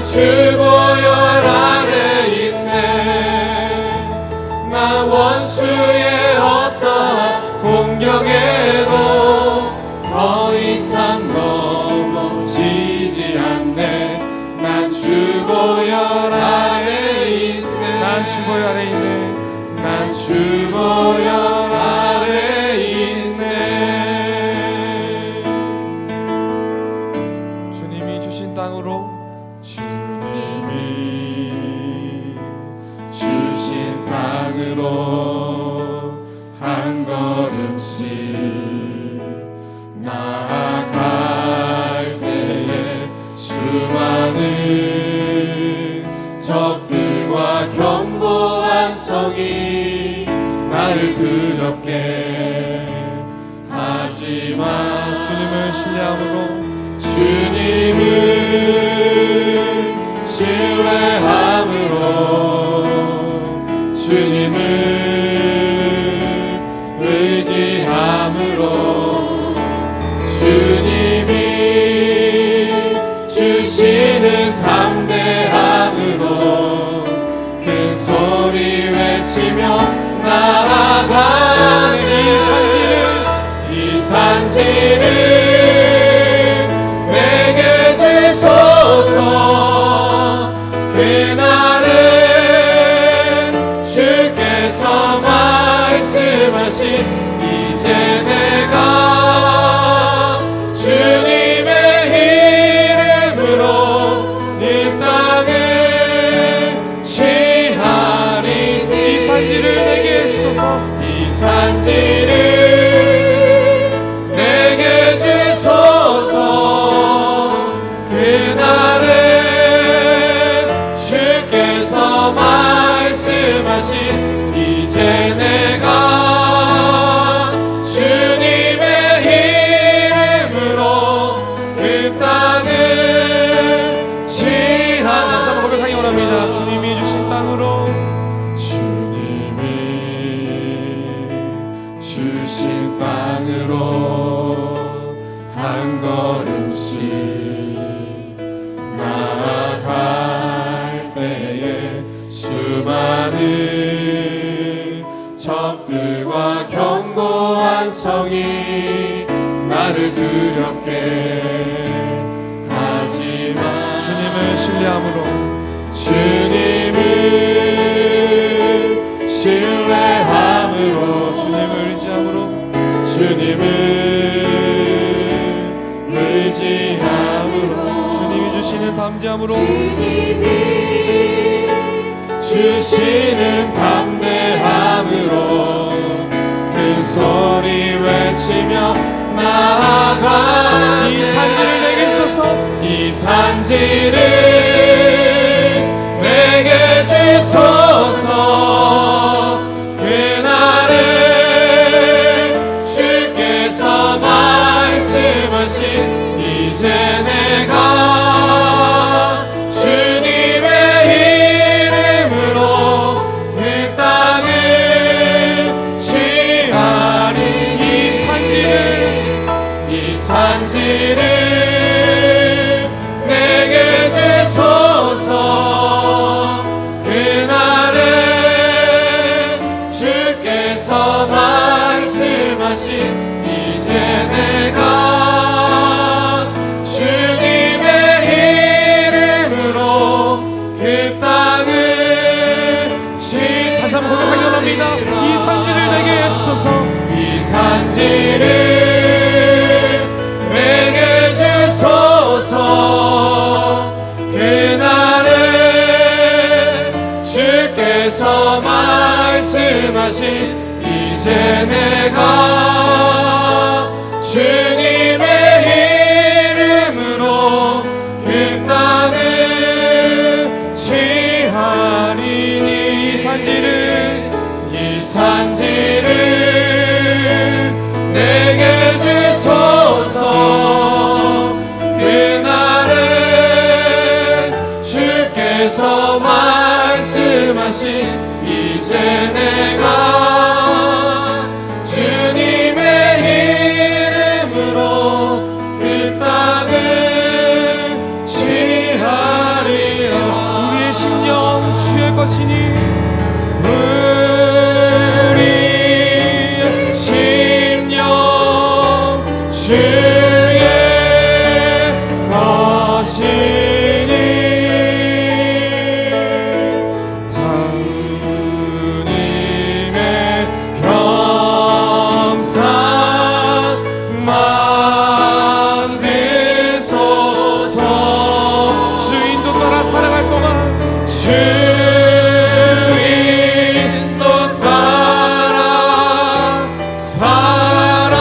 주보혈 아래 있네. 나 원수의 어떠한 공격에도 더 이상 넘어지지 않네. 난 주보혈 아래 있네. 난 주보혈 아래 있네. 난 주보혈 아래 있네. 주님이 주신 땅으로, 주님이 주신 땅으로 한 걸음씩 나아갈 때에 수많은 적들과 견고한 성이 나를 두렵게 하지만 주님을 신뢰함으로, 주님을 신뢰함으로, 주님을 의지함으로, 주님이 주시는 담대함으로 큰 소리 외치며 나아가는 이 산지를 내게 주소서. 그날은 주께서 말씀하신 이제 내가 주님의 이름으로 이 땅을 취하리. 이 산지를 내게 주소서. 이 산지를 내게 주소서. 그날은 주께서 말씀하신 이제 내가 주님의 이름으로 그 땅을 취하리. 다시 한번 고백하기 원합니다. 주님이 주신 땅으로, 주님이 주신 땅으로 한 걸음씩 나아갈 때에 수많은 적들과 견고한 성이 나를 두렵게 하지만 주님을 신뢰함으로, 주님을 신뢰함으로, 주님을 의지함으로, 주님을 의지함으로, 주님이 주시는 담대함으로, 주님이 주시는 담대함으로 큰 소리 외치며 나아가. 이 산지를 내게 주소서. 이 산지를 내게 주소서. 그날은 주께서 말씀하신 이제 내가 주님의 이름으로 그 땅을 취하리. 이 산지를 내게 주소서. 그날은 주께서 말씀하신 이제 내가 주님의 이름으로 그 땅을 다시 한번 고백하기 원합니다. 이 산지를 내게 주소서. 이 산지를 내게 주소서. 그날은 주께서 말씀하신 이제 내가 주님의 이름으로 그 땅을 취하리니. 이 산지를 내게 주소서. 그날은 주께서 말씀하신 이제 내가 주님의 이름으로 그 땅을 취하리. 할 것이니 우리의 심령 주의 것이니 주님의 형상 만드소서. 주인도 따라 살아갈 동안 주인도 따라 살아갈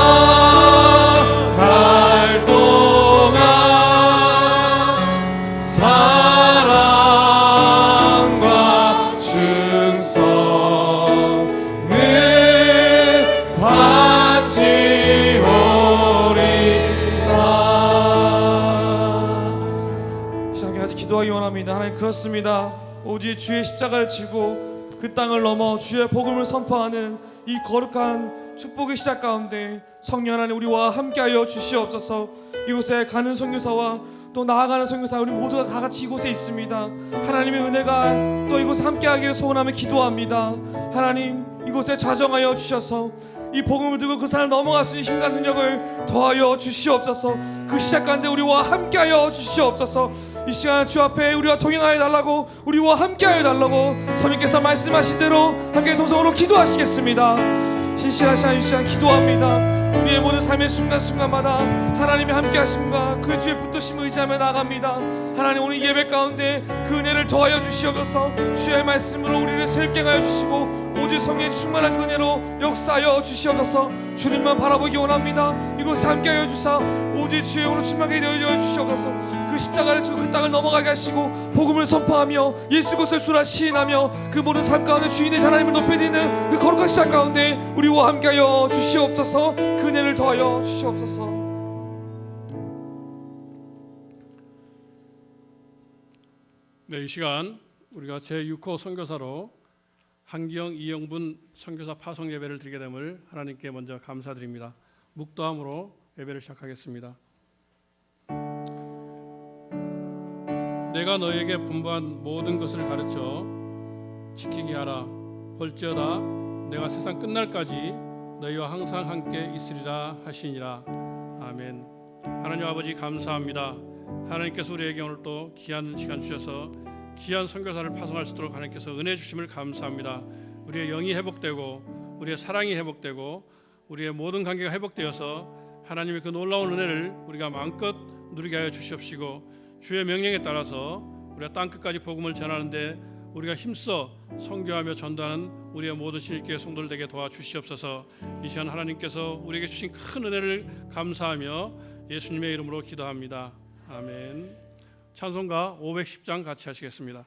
동안 사랑과 충성을 바치오리다. 시작해 같이 기도하기 원합니다. 하나님, 그렇습니다. 오직 주의 십자가를 지고 그 땅을 넘어 주의 복음을 선포하는 이 거룩한 축복의 시작 가운데 성령 하나님 우리와 함께하여 주시옵소서. 이곳에 가는 선교사와 또 나아가는 선교사 우리 모두가 다 같이 이곳에 있습니다. 하나님의 은혜가 또 이곳에 함께하기를 소원하며 기도합니다. 하나님, 이곳에 좌정하여 주셔서 이 복음을 들고 그 산을 넘어갈 수 있는 힘과 능력을 더하여 주시옵소서. 그 시작 가운데 우리와 함께하여 주시옵소서. 이 시간 주 앞에 우리와 동행하여 달라고, 우리와 함께하여 달라고 성령께서 말씀하신 대로 함께 동성으로 기도하시겠습니다. 신실하신 이 시간 기도합니다. 우리의 모든 삶의 순간순간마다 하나님의 함께하심과 그 주의 붙드심을 의지하며 나아갑니다. 하나님, 오늘 예배 가운데 그 은혜를 더하여 주시옵소서. 주의 말씀으로 우리를 새롭게 하여 주시고 오직 성령의 충만한 그 은혜로 역사하여 주시옵소서. 주님만 바라보기 원합니다. 이곳에 함께하여 주사 오직 주의 오늘 충만하게 되어 주시옵소서. 그 십자가를 지고 그 땅을 넘어가게 하시고 복음을 선포하며 예수 그리스도의 주라 시인하며 그 모든 삶 가운데 주인의 하나님을 높여드리는 그 거룩한 시작 가운데 우리와 함께하여 주시옵소서. 그 은혜를 더하여 주시옵소서. 네, 이 시간 우리가 제6호 선교사로 한기영, 이영분 선교사 파송 예배를 드리게 됨을 하나님께 먼저 감사드립니다. 묵도함으로 예배를 시작하겠습니다. 내가 너에게 분부한 모든 것을 가르쳐 지키게 하라. 볼지어다 내가 세상 끝날까지 너희와 항상 함께 있으리라 하시니라. 아멘. 하나님 아버지, 감사합니다. 하나님께서 우리에게 오늘 또 귀한 시간 주셔서 귀한 선교사를 파송할 수 있도록 하나님께서 은혜 주심을 감사합니다. 우리의 영이 회복되고 우리의 사랑이 회복되고 우리의 모든 관계가 회복되어서 하나님의 그 놀라운 은혜를 우리가 마음껏 누리게 하여 주시옵시고, 주의 명령에 따라서 우리가 땅끝까지 복음을 전하는데 우리가 힘써 선교하며 전도하는 우리의 모든 신일교회 성도들 되게 도와주시옵소서. 이 시간 하나님께서 우리에게 주신 큰 은혜를 감사하며 예수님의 이름으로 기도합니다. 아멘. 찬송가 510장 같이 하시겠습니다.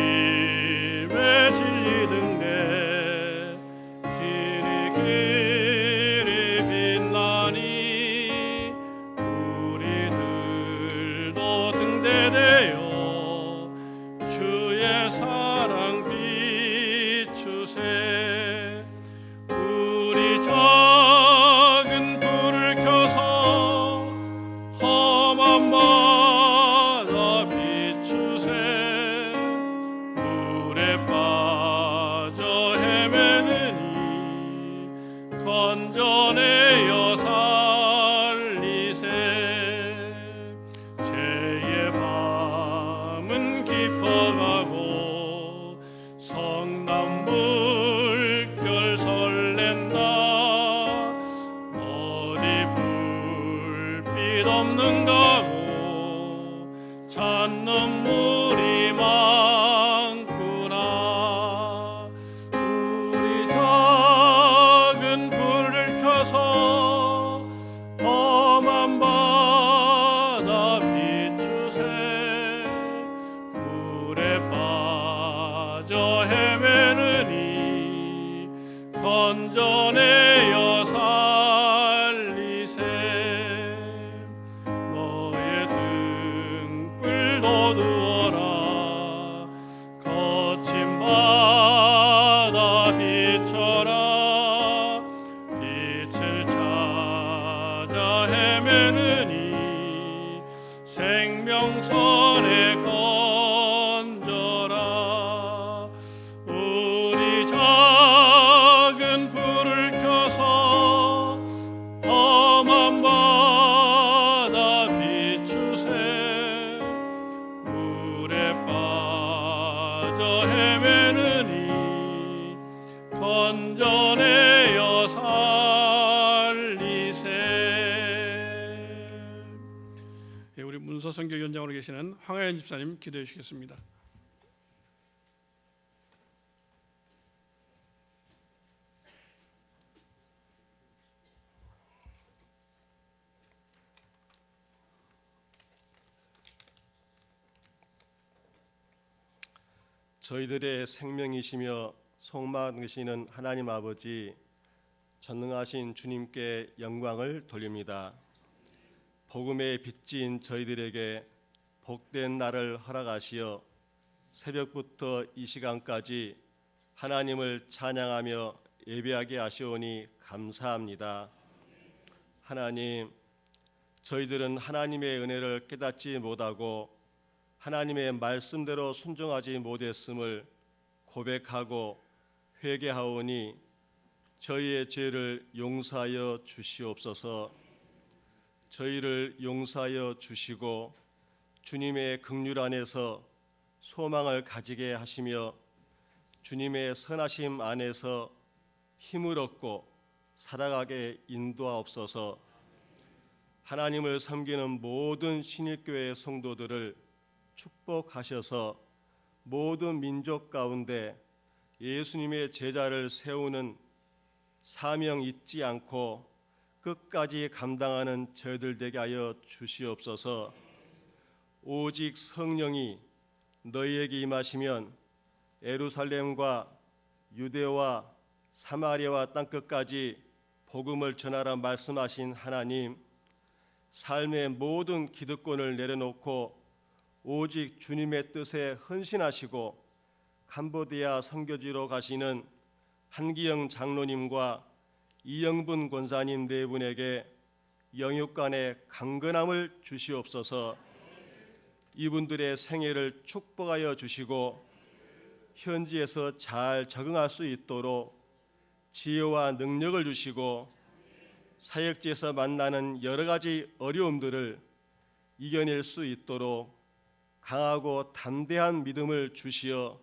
하나님의 진리 등대 길이 빛나니 우리들도 등대되어 주의 사랑 비추세. 우리 작은 불을 켜서 험한 바다 비추세. 물에 빠져 헤매느니 건져내어 살리세. 죄의 밤은 깊어가고 성남불결 설렌다. 어디 불빛 없는가고 찾는 물이 많구나. 우리 작은 불을 켜서 험한 바다 비추세. 물에 빠져 헤매 선교위원장으로 계시는 황하연 집사님 기도해 주시겠습니다. 저희들의 생명이시며 소망이시는 하나님 아버지, 전능하신 주님께 영광을 돌립니다. 복음의 빚진 저희들에게 복된 날을 허락하시어 새벽부터 이 시간까지 하나님을 찬양하며 예배하게 하시오니 감사합니다. 하나님, 저희들은 하나님의 은혜를 깨닫지 못하고 하나님의 말씀대로 순종하지 못했음을 고백하고 회개하오니 저희의 죄를 용서하여 주시옵소서. 저희를 용서하여 주시고 주님의 긍휼 안에서 소망을 가지게 하시며 주님의 선하심 안에서 힘을 얻고 살아가게 인도하옵소서. 하나님을 섬기는 모든 신일교회 성도들을 축복하셔서 모든 민족 가운데 예수님의 제자를 세우는 사명 잊지 않고 끝까지 감당하는 저희들 되게 하여 주시옵소서. 오직 성령이 너희에게 임하시면 예루살렘과 유대와 사마리아와 땅끝까지 복음을 전하라 말씀하신 하나님, 삶의 모든 기득권을 내려놓고 오직 주님의 뜻에 헌신하시고 캄보디아 선교지로 가시는 한기영 장로님과 이영분 권사님 네 분에게 영육간의 강건함을 주시옵소서. 이분들의 생애를 축복하여 주시고 현지에서 잘 적응할 수 있도록 지혜와 능력을 주시고 사역지에서 만나는 여러 가지 어려움들을 이겨낼 수 있도록 강하고 담대한 믿음을 주시어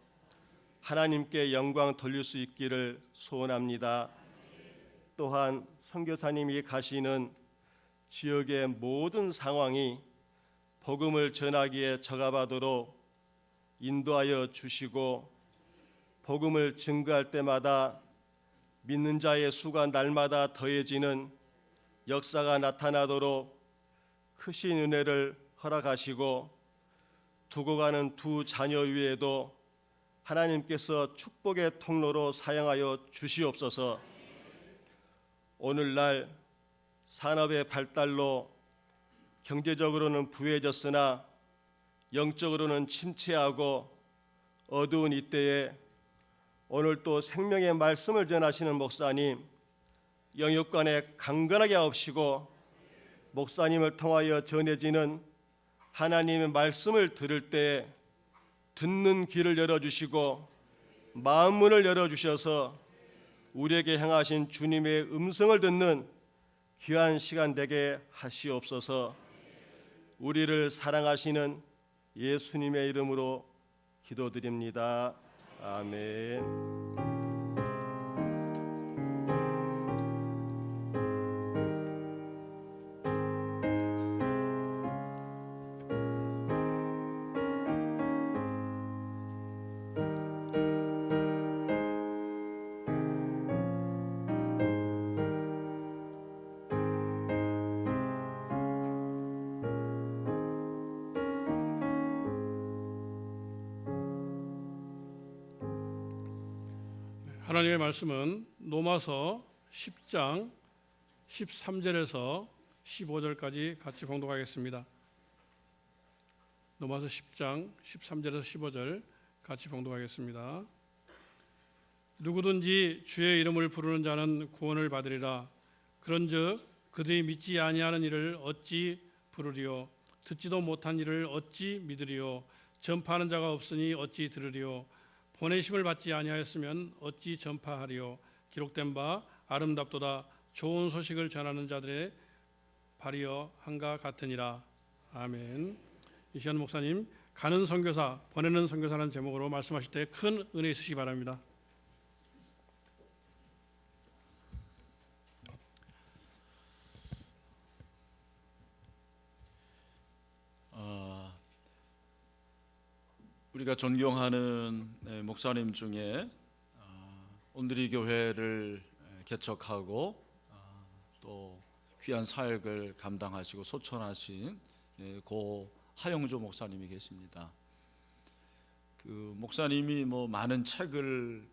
하나님께 영광 돌릴 수 있기를 소원합니다. 또한 선교사님이 가시는 지역의 모든 상황이 복음을 전하기에 적합하도록 인도하여 주시고 복음을 증거할 때마다 믿는 자의 수가 날마다 더해지는 역사가 나타나도록 크신 은혜를 허락하시고 두고 가는 두 자녀 위에도 하나님께서 축복의 통로로 사용하여 주시옵소서. 오늘날 산업의 발달로 경제적으로는 부해졌으나 영적으로는 침체하고 어두운 이때에 오늘 또 생명의 말씀을 전하시는 목사님, 영육간에 강건하게 하옵시고 목사님을 통하여 전해지는 하나님의 말씀을 들을 때 듣는 귀를 열어주시고 마음문을 열어주셔서 우리에게 향하신 주님의 음성을 듣는 귀한 시간 되게 하시옵소서. 우리를 사랑하시는 예수님의 이름으로 기도드립니다. 아멘. 하나님의 말씀은 로마서 10장 13절에서 15절까지 같이 봉독하겠습니다. 로마서 10장 13절에서 15절 같이 봉독하겠습니다. 누구든지 주의 이름을 부르는 자는 구원을 받으리라. 그런즉 그들이 믿지 아니하는 이를 어찌 부르리요? 듣지도 못한 이를 어찌 믿으리요? 전파하는 자가 없으니 어찌 들으리요? 보내심을 받지 아니하였으면 어찌 전파하리요? 기록된 바 아름답도다. 좋은 소식을 전하는 자들의 발이여 한가 같으니라. 아멘. 이시안 목사님, 가는 선교사, 보내는 선교사라는 제목으로 말씀하실 때 큰 은혜 있으시기 바랍니다. 우리가 존경하는 목사님 중에 온누리 교회를 개척하고 또 귀한 사역을 감당하시고 소천하신 고 하영조 목사님이 계십니다. 그 목사님이 많은 책을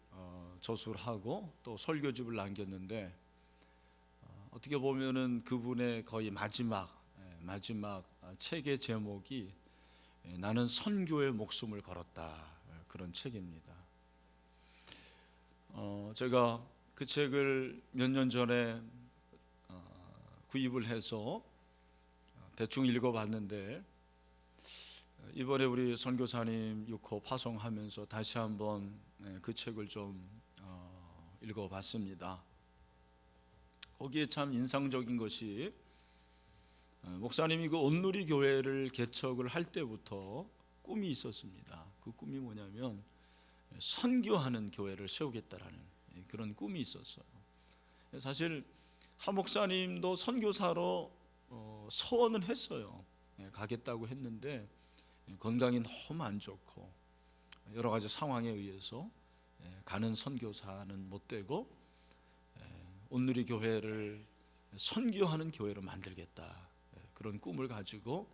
저술하고 또 설교집을 남겼는데 어떻게 보면은 그분의 거의 마지막 책의 제목이 나는 선교의 목숨을 걸었다, 그런 책입니다. 제가 그 책을 몇 년 전에 구입을 해서 대충 읽어봤는데 이번에 우리 선교사님 6호 파송하면서 다시 한번 그 책을 좀 읽어봤습니다. 거기에 참 인상적인 것이 목사님이 그 온누리 교회를 개척을 할 때부터 꿈이 있었습니다. 그 꿈이 뭐냐면 선교하는 교회를 세우겠다라는 그런 꿈이 있었어요. 사실 하 목사님도 선교사로 서원은 했어요. 가겠다고 했는데 건강이 너무 안 좋고 여러 가지 상황에 의해서 가는 선교사는 못 되고 온누리 교회를 선교하는 교회로 만들겠다, 그런 꿈을 가지고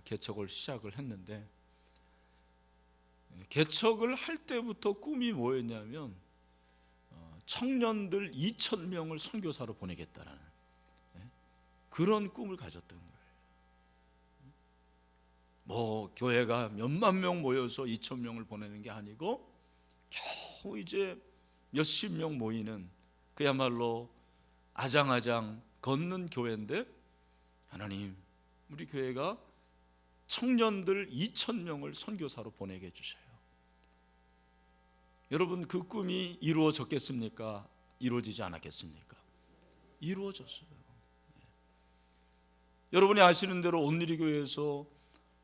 개척을 시작을 했는데 개척을 할 때부터 꿈이 뭐였냐면 청년들 2,000명을 선교사로 보내겠다라는 그런 꿈을 가졌던 거예요. 교회가 몇만 명 모여서 2,000명을 보내는 게 아니고 겨우 이제 몇십 명 모이는 그야말로 아장아장 걷는 교회인데 하나님, 우리 교회가 청년들 2,000명을 선교사로 보내게 해주세요. 여러분, 그 꿈이 이루어졌겠습니까? 이루어지지 않았겠습니까? 이루어졌어요. 여러분이 아시는 대로 온누리 교회에서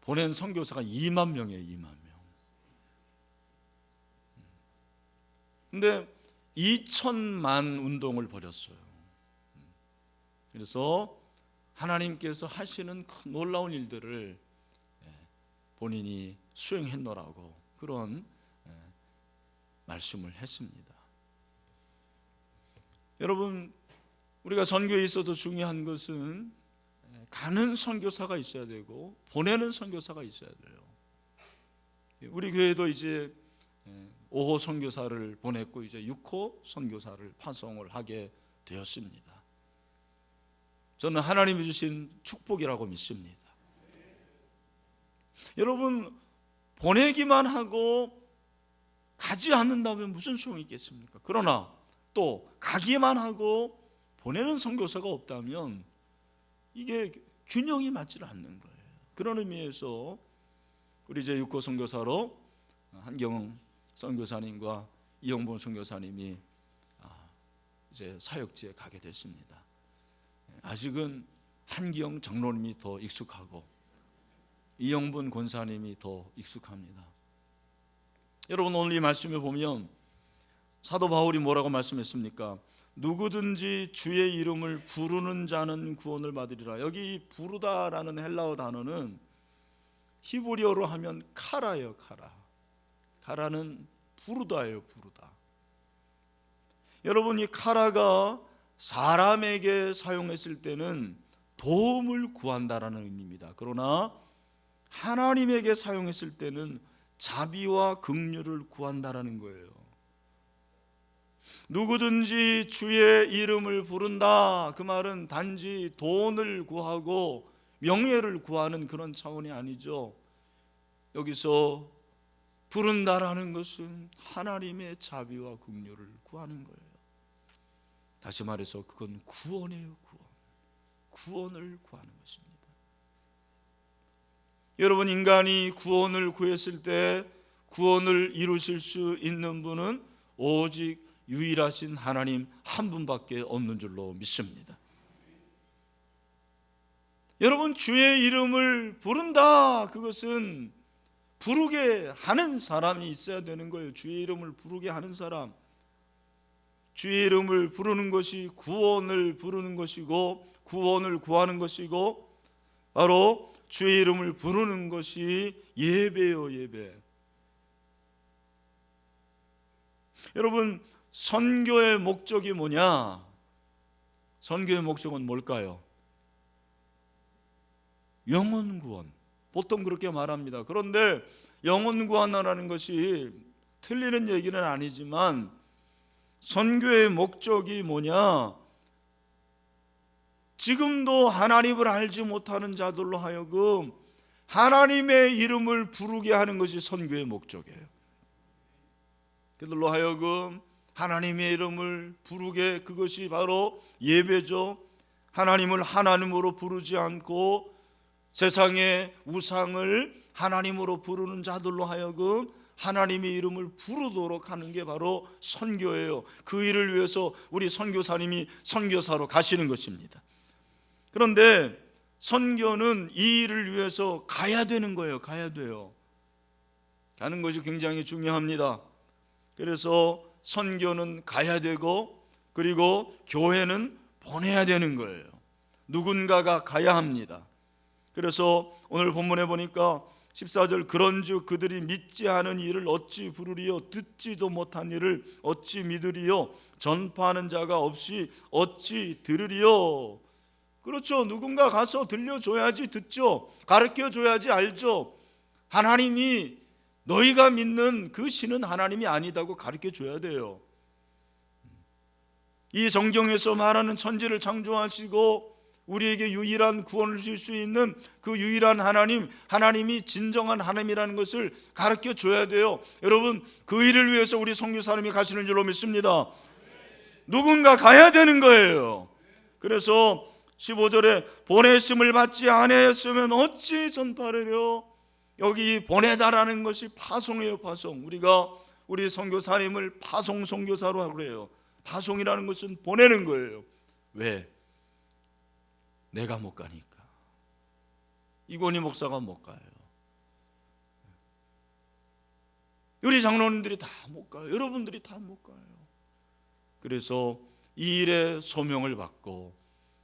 보낸 선교사가 2만 명이에요. 2만 명. 근데 2,000만 운동을 벌였어요. 그래서 하나님께서 하시는 큰 놀라운 일들을 본인이 수행했노라고 그런 말씀을 했습니다. 여러분, 우리가 선교에 있어도 중요한 것은 가는 선교사가 있어야 되고 보내는 선교사가 있어야 돼요. 우리 교회도 이제 5호 선교사를 보냈고 이제 6호 선교사를 파송을 하게 되었습니다. 저는 하나님이 주신 축복이라고 믿습니다. 여러분, 보내기만 하고 가지 않는다면 무슨 소용이 있겠습니까? 그러나 또 가기만 하고 보내는 선교사가 없다면 이게 균형이 맞지 않는 거예요. 그런 의미에서 우리 이제 6호 선교사로 한경 선교사님과 이영본 선교사님이 이제 사역지에 가게 됐습니다. 아직은 한기영 장로님이 더 익숙하고 이영분 권사님이 더 익숙합니다. 여러분, 오늘 이 말씀을 보면 사도 바울이 뭐라고 말씀했습니까? 누구든지 주의 이름을 부르는 자는 구원을 받으리라. 여기 부르다라는 헬라어 단어는 히브리어로 하면 카라예요. 카라는 부르다예요. 부르다. 여러분, 이 카라가 사람에게 사용했을 때는 도움을 구한다라는 의미입니다. 그러나 하나님에게 사용했을 때는 자비와 긍휼을 구한다라는 거예요. 누구든지 주의 이름을 부른다, 그 말은 단지 돈을 구하고 명예를 구하는 그런 차원이 아니죠. 여기서 부른다라는 것은 하나님의 자비와 긍휼을 구하는 거예요. 다시 말해서 그건 구원이에요. 구원을 구하는 것입니다. 여러분, 인간이 구원을 구했을 때 구원을 이루실 수 있는 분은 오직 유일하신 하나님 한 분밖에 없는 줄로 믿습니다. 여러분, 주의 이름을 부른다, 그것은 부르게 하는 사람이 있어야 되는 거예요. 주의 이름을 부르게 하는 사람. 주의 이름을 부르는 것이 구원을 부르는 것이고 구원을 구하는 것이고 바로 주의 이름을 부르는 것이 예배요. 예배. 여러분, 선교의 목적이 뭐냐? 선교의 목적은 뭘까요? 영혼 구원. 보통 그렇게 말합니다. 그런데 영혼 구원이라는 것이 틀리는 얘기는 아니지만 선교의 목적이 뭐냐? 지금도 하나님을 알지 못하는 자들로 하여금 하나님의 이름을 부르게 하는 것이 선교의 목적이에요. 그들로 하여금 하나님의 이름을 부르게, 그것이 바로 예배죠. 하나님을 하나님으로 부르지 않고 세상의 우상을 하나님으로 부르는 자들로 하여금 하나님의 이름을 부르도록 하는 게 바로 선교예요. 그 일을 위해서 우리 선교사님이 선교사로 가시는 것입니다. 그런데 선교는 이 일을 위해서 가야 되는 거예요. 가야 돼요. 가는 것이 굉장히 중요합니다. 그래서 선교는 가야 되고, 그리고 교회는 보내야 되는 거예요. 누군가가 가야 합니다. 그래서 오늘 본문에 보니까 14절, 그런즉 그들이 믿지 않은 일을 어찌 부르리요? 듣지도 못한 일을 어찌 믿으리요? 전파하는 자가 없이 어찌 들으리요? 그렇죠. 누군가 가서 들려줘야지 듣죠. 가르쳐줘야지 알죠. 하나님이 너희가 믿는 그 신은 하나님이 아니다고 가르쳐줘야 돼요. 이 성경에서 말하는 천지를 창조하시고 우리에게 유일한 구원을 줄 수 있는 그 유일한 하나님, 하나님이 진정한 하나님이라는 것을 가르쳐줘야 돼요. 여러분, 그 일을 위해서 우리 선교사님이 가시는 줄로 믿습니다. 누군가 가야 되는 거예요. 그래서 15절에 보내심을 받지 아니했으면 어찌 전파하려? 여기 보내다라는 것이 파송이에요. 파송. 우리 선교사님을 파송 선교사로 하고 그래요. 파송이라는 것은 보내는 거예요. 왜? 내가 못 가니까. 이건희 목사가 못 가요. 우리 장로님들이 다 못 가요. 여러분들이 다 못 가요. 그래서 이 일의 소명을 받고,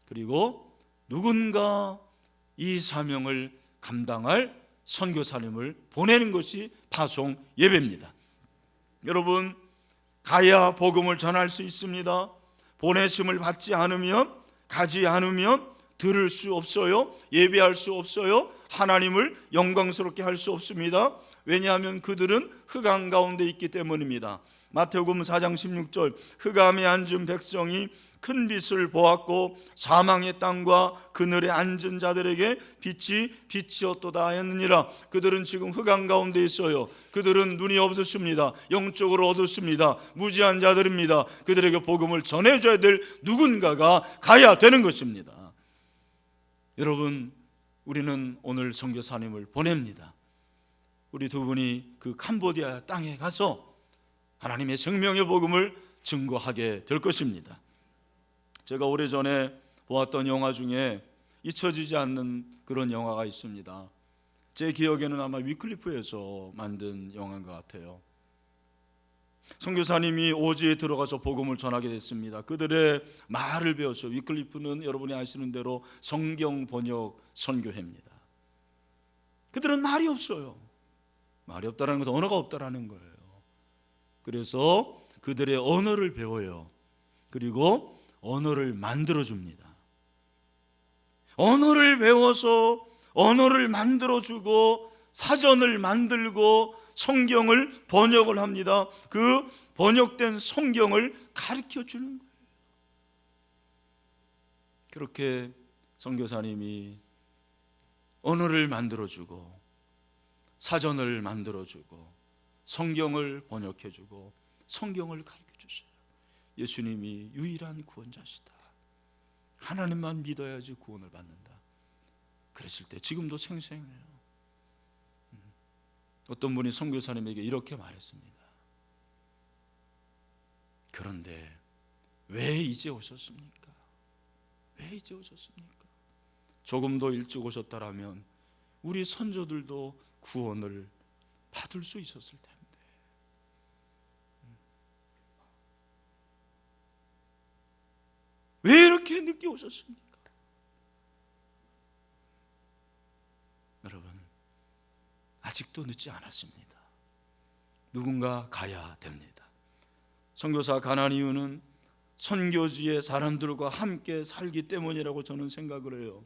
그리고 누군가 이 사명을 감당할 선교사님을 보내는 것이 파송 예배입니다. 여러분, 가야 복음을 전할 수 있습니다. 보내심을 받지 않으면, 가지 않으면 들을 수 없어요. 예배할 수 없어요. 하나님을 영광스럽게 할 수 없습니다. 왜냐하면 그들은 흑암 가운데 있기 때문입니다. 마태복음 4장 16절, 흑암에 앉은 백성이 큰 빛을 보았고 사망의 땅과 그늘에 앉은 자들에게 빛이 비치었도다 하였느니라. 그들은 지금 흑암 가운데 있어요. 그들은 눈이 없었습니다. 영적으로 어둡습니다. 무지한 자들입니다. 그들에게 복음을 전해줘야 될 누군가가 가야 되는 것입니다. 여러분, 우리는 오늘 선교사님을 보냅니다. 우리 두 분이 그 캄보디아 땅에 가서 하나님의 생명의 복음을 증거하게 될 것입니다. 제가 오래전에 보았던 영화 중에 잊혀지지 않는 그런 영화가 있습니다. 제 기억에는 아마 위클리프에서 만든 영화인 것 같아요. 선교사님이 오지에 들어가서 복음을 전하게 됐습니다. 그들의 말을 배웠어요. 위클리프는 여러분이 아시는 대로 성경 번역 선교회입니다. 그들은 말이 없어요. 말이 없다는 것은 언어가 없다라는 거예요. 그래서 그들의 언어를 배워요. 그리고 언어를 만들어줍니다. 언어를 배워서 언어를 만들어주고 사전을 만들고 성경을 번역을 합니다. 그 번역된 성경을 가르쳐주는 거예요. 그렇게 선교사님이 언어를 만들어주고 사전을 만들어주고 성경을 번역해주고 성경을 가르쳐주셔요. 예수님이 유일한 구원자시다. 하나님만 믿어야지 구원을 받는다. 그랬을 때 지금도 생생해요. 어떤 분이 선교사님에게 이렇게 말했습니다. 그런데 왜 이제 오셨습니까? 왜 이제 오셨습니까? 조금 더 일찍 오셨다라면 우리 선조들도 구원을 받을 수 있었을 텐데. 왜 이렇게 늦게 오셨습니까? 여러분, 아직도 늦지 않았습니다. 누군가 가야 됩니다. 선교사 가는 이유는 선교지의 사람들과 함께 살기 때문이라고 저는 생각을 해요.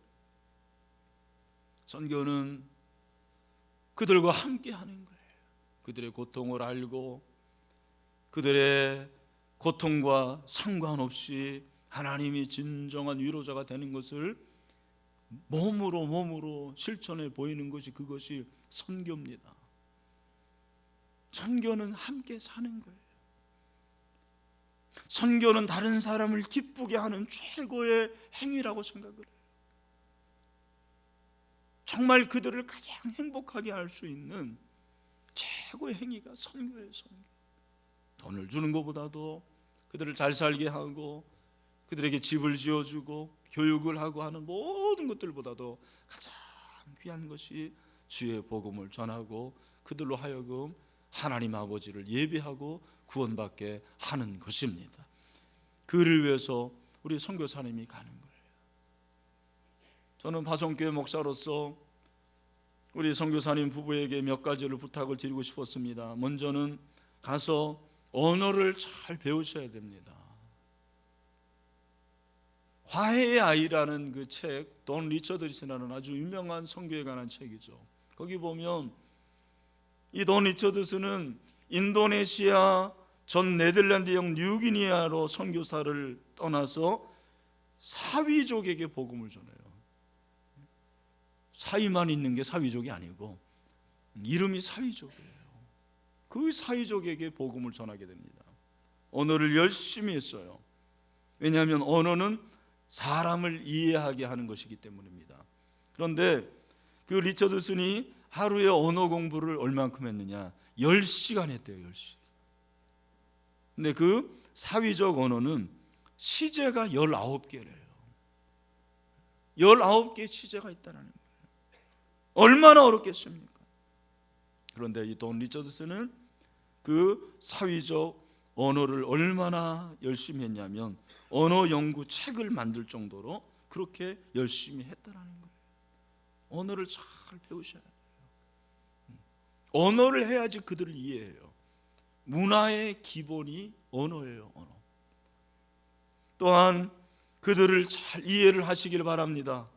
선교는 그들과 함께 하는 거예요. 그들의 고통을 알고 그들의 고통과 상관없이 하나님이 진정한 위로자가 되는 것을 몸으로 실천해 보이는 것이, 그것이 선교입니다. 선교는 함께 사는 거예요. 선교는 다른 사람을 기쁘게 하는 최고의 행위라고 생각을 해요. 정말 그들을 가장 행복하게 할 수 있는 최고의 행위가 선교예요. 선교. 돈을 주는 것보다도 그들을 잘 살게 하고 그들에게 집을 지어주고 교육을 하고 하는 모든 것들보다도 가장 귀한 것이 주의 복음을 전하고 그들로 하여금 하나님 아버지를 예배하고 구원받게 하는 것입니다. 그를 위해서 우리 선교사님이 가는 거예요. 저는 파송교회 목사로서 우리 선교사님 부부에게 몇 가지를 부탁을 드리고 싶었습니다. 먼저는 가서 언어를 잘 배우셔야 됩니다. 화해의 아이라는 그 책, 돈 리처드슨이라는 아주 유명한 선교에 관한 책이죠. 거기 보면 이 돈 리처드슨은 인도네시아 전 네덜란드형 뉴기니아로 선교사를 떠나서 사위족에게 복음을 전해요. 사위만 있는 게 사위족이 아니고 이름이 사위족이에요. 그 사위족에게 복음을 전하게 됩니다. 언어를 열심히 했어요. 왜냐하면 언어는 사람을 이해하게 하는 것이기 때문입니다. 그런데 그 리처드슨이 하루에 언어 공부를 얼만큼 했느냐? 10시간 했대요. 10시간. 근데 그 사위족 언어는 시제가 19개래요. 19개의 시제가 있다는 거예요. 얼마나 어렵겠습니까? 그런데 이 돈 리처드슨은 그 사위족 언어를 얼마나 열심히 했냐면 언어 연구 책을 만들 정도로 그렇게 열심히 했다라는 거예요. 언어를 잘 배우셔야 돼요. 언어를 해야지 그들을 이해해요. 문화의 기본이 언어예요. 언어. 또한 그들을 잘 이해를 하시길 바랍니다.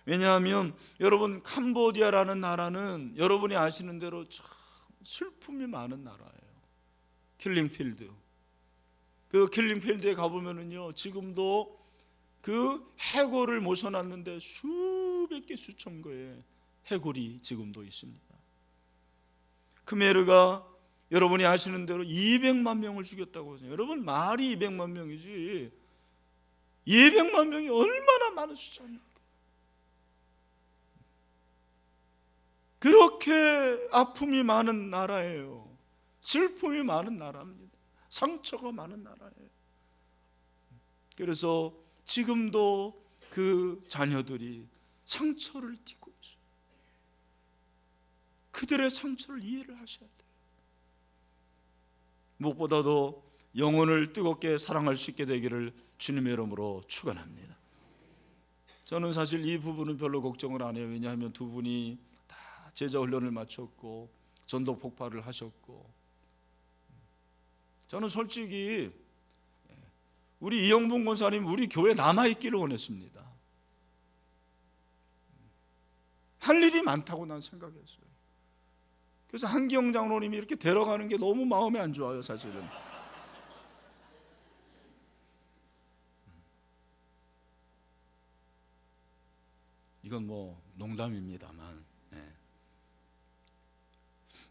왜냐하면 여러분, 캄보디아라는 나라는 여러분이 아시는 대로 참 슬픔이 많은 나라예요. 킬링필드. 그 킬링필드에 가보면은요, 지금도 그 해골을 모셔놨는데 수백 개 수천 개의 해골이 지금도 있습니다. 크메르가 여러분이 아시는 대로 200만 명을 죽였다고 하세요. 여러분, 말이 200만 명이지 200만 명이 얼마나 많은 숫자입니까? 그렇게 아픔이 많은 나라예요. 슬픔이 많은 나라입니다. 상처가 많은 나라예요. 그래서 지금도 그 자녀들이 상처를 띠고 있어요. 그들의 상처를 이해를 하셔야 돼요. 무엇보다도 영혼을 뜨겁게 사랑할 수 있게 되기를 주님의 이름으로 축원합니다. 저는 사실 이 부분은 별로 걱정을 안 해요. 왜냐하면 두 분이 다 제자 훈련을 마쳤고 전도 폭발을 하셨고, 저는 솔직히 우리 이영분 권사님 우리 교회 남아있기를 원했습니다. 할 일이 많다고 난 생각했어요. 그래서 한기영 장로님이 이렇게 데려가는 게 너무 마음에 안 좋아요. 사실은 이건 뭐 농담입니다만,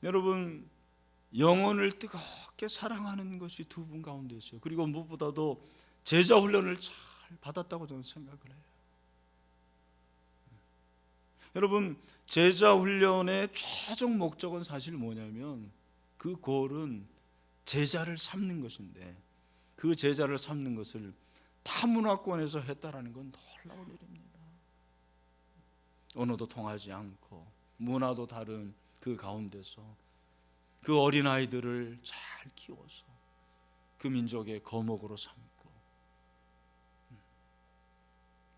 여러분, 영혼을 뜨겁게 사랑하는 것이 두 분 가운데 있어요. 그리고 무엇보다도 제자 훈련을 잘 받았다고 저는 생각을 해요. 여러분, 제자 훈련의 최종 목적은 사실 뭐냐면 그 골은 제자를 삼는 것인데, 그 제자를 삼는 것을 타문화권에서 했다라는 건 놀라운 일입니다. 언어도 통하지 않고 문화도 다른 그 가운데서 그 어린아이들을 잘 키워서 그 민족의 거목으로 삼고,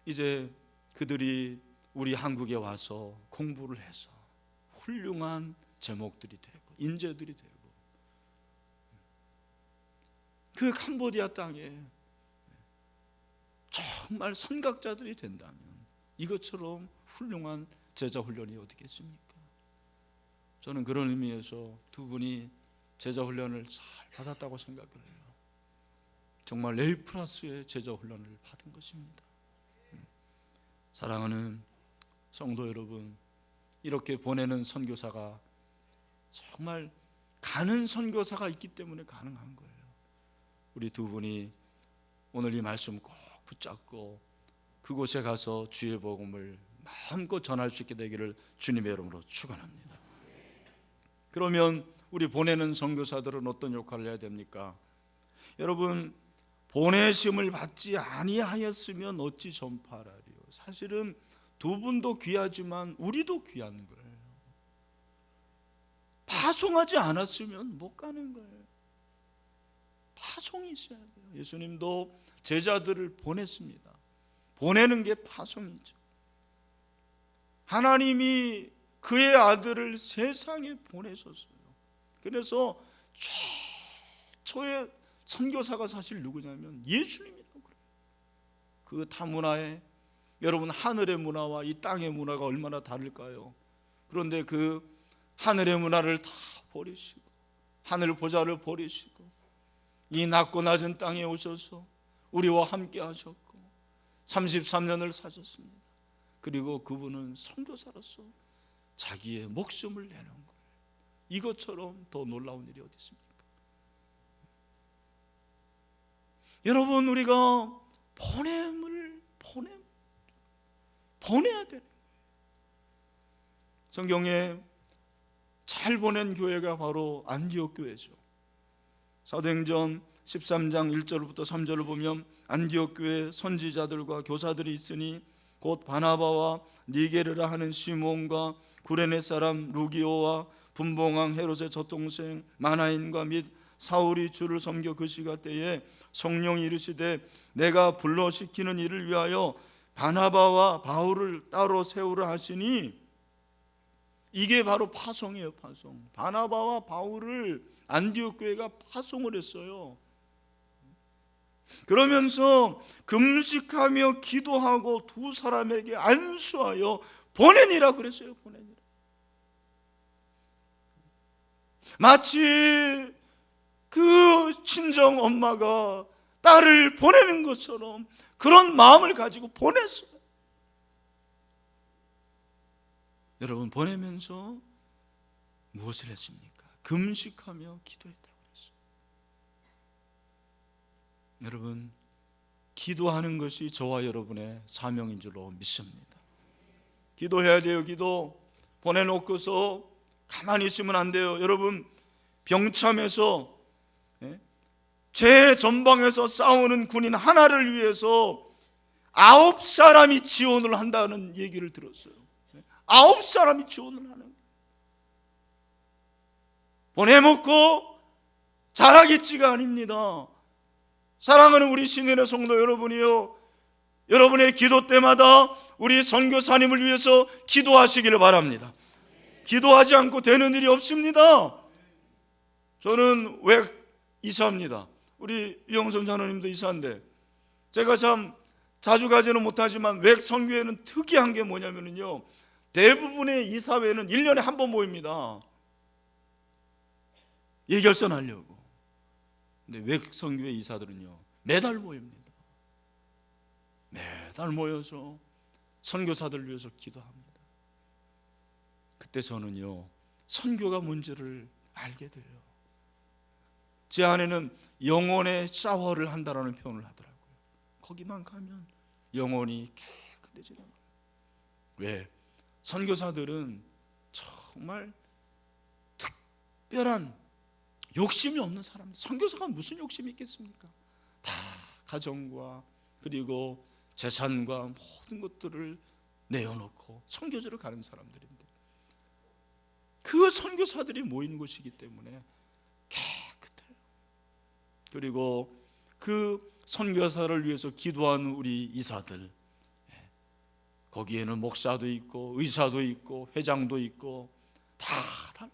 이제 그들이 우리 한국에 와서 공부를 해서 훌륭한 제목들이 되고 인재들이 되고, 그 캄보디아 땅에 정말 선각자들이 된다면 이것처럼 훌륭한 제자 훈련이 어디겠습니까? 저는 그런 의미에서 두 분이 제자 훈련을 잘 받았다고 생각을 해요. 정말 에이프라스의 제자 훈련을 받은 것입니다. 사랑하는 성도 여러분, 이렇게 보내는 선교사가 정말 가는 선교사가 있기 때문에 가능한 거예요. 우리 두 분이 오늘 이 말씀 꼭 붙잡고 그곳에 가서 주의 복음을 마음껏 전할 수 있게 되기를 주님의 이름으로 축원합니다. 그러면 우리 보내는 선교사들은 어떤 역할을 해야 됩니까? 여러분, 보내심을 받지 아니하였으면 어찌 전파하리요. 사실은 두 분도 귀하지만 우리도 귀한 거예요. 파송하지 않았으면 못 가는 거예요. 파송이 있어야 돼요. 예수님도 제자들을 보냈습니다. 보내는 게 파송이죠. 하나님이 그의 아들을 세상에 보내셨어요. 그래서 최초의 선교사가 사실 누구냐면 예수님이라고 그래요. 그 타문화에 여러분, 하늘의 문화와 이 땅의 문화가 얼마나 다를까요? 그런데 그 하늘의 문화를 다 버리시고 하늘 보좌를 버리시고 이 낮고 낮은 땅에 오셔서 우리와 함께 하셨고 33년을 사셨습니다. 그리고 그분은 선교사로서 자기의 목숨을 내는 거예요. 이것처럼 더 놀라운 일이 어디 있습니까? 여러분, 우리가 보내야 되는 거예요. 성경에 잘 보낸 교회가 바로 안디옥 교회죠. 사도행전 13장 1절부터 3절을 보면 안디옥 교회 선지자들과 교사들이 있으니 곧 바나바와 니게르라 하는 시몬과 구레네 사람 루기오와 분봉왕 헤롯의 젖동생 마나인과 및 사울이 주를 섬겨 그 시간 때에 성령이 이르시되 내가 불러시키는 일을 위하여 바나바와 바울을 따로 세우라 하시니, 이게 바로 파송이에요. 파송. 바나바와 바울을 안디옥 교회가 파송을 했어요. 그러면서 금식하며 기도하고 두 사람에게 안수하여 보내니라 그랬어요. 보내니라. 마치 그 친정 엄마가 딸을 보내는 것처럼 그런 마음을 가지고 보냈어요. 여러분, 보내면서 무엇을 했습니까? 금식하며 기도했다고 그랬어요. 여러분, 기도하는 것이 저와 여러분의 사명인 줄로 믿습니다. 기도해야 돼요. 기도. 보내놓고서 가만히 있으면 안 돼요. 여러분, 병참에서 제 전방에서 싸우는 군인 하나를 위해서 9사람이 지원을 한다는 얘기를 들었어요. 9사람이 지원을 하는 거예요. 보내먹고 자라겠지가 아닙니다. 사랑하는 우리 신인의 성도 여러분이요, 여러분의 기도 때마다 우리 선교사님을 위해서 기도하시기를 바랍니다. 기도하지 않고 되는 일이 없습니다. 저는 왜 이사입니다. 우리 유영선 장로님도 이사인데 제가 참 자주 가지는 못하지만 웩 선교회는 특이한 게 뭐냐면요, 대부분의 이사회는 1년에 한 번 모입니다. 예결선하려고. 근데 웩 선교회 이사들은요 매달 모입니다. 매달 모여서 선교사들을 위해서 기도합니다. 그때 저는요 선교가 뭔지를 알게 돼요. 제 아내는 영혼의 샤워를 한다라는 표현을 하더라고요. 거기만 가면 영혼이 깨끗해지는 거예요. 왜? 선교사들은 정말 특별한 욕심이 없는 사람들. 선교사가 무슨 욕심이 있겠습니까? 다 가정과 그리고 재산과 모든 것들을 내어놓고 선교지로 가는 사람들인데, 그 선교사들이 모이는 곳이기 때문에 깨끗해요. 그리고 그 선교사를 위해서 기도하는 우리 이사들, 거기에는 목사도 있고 의사도 있고 회장도 있고 다 달라요.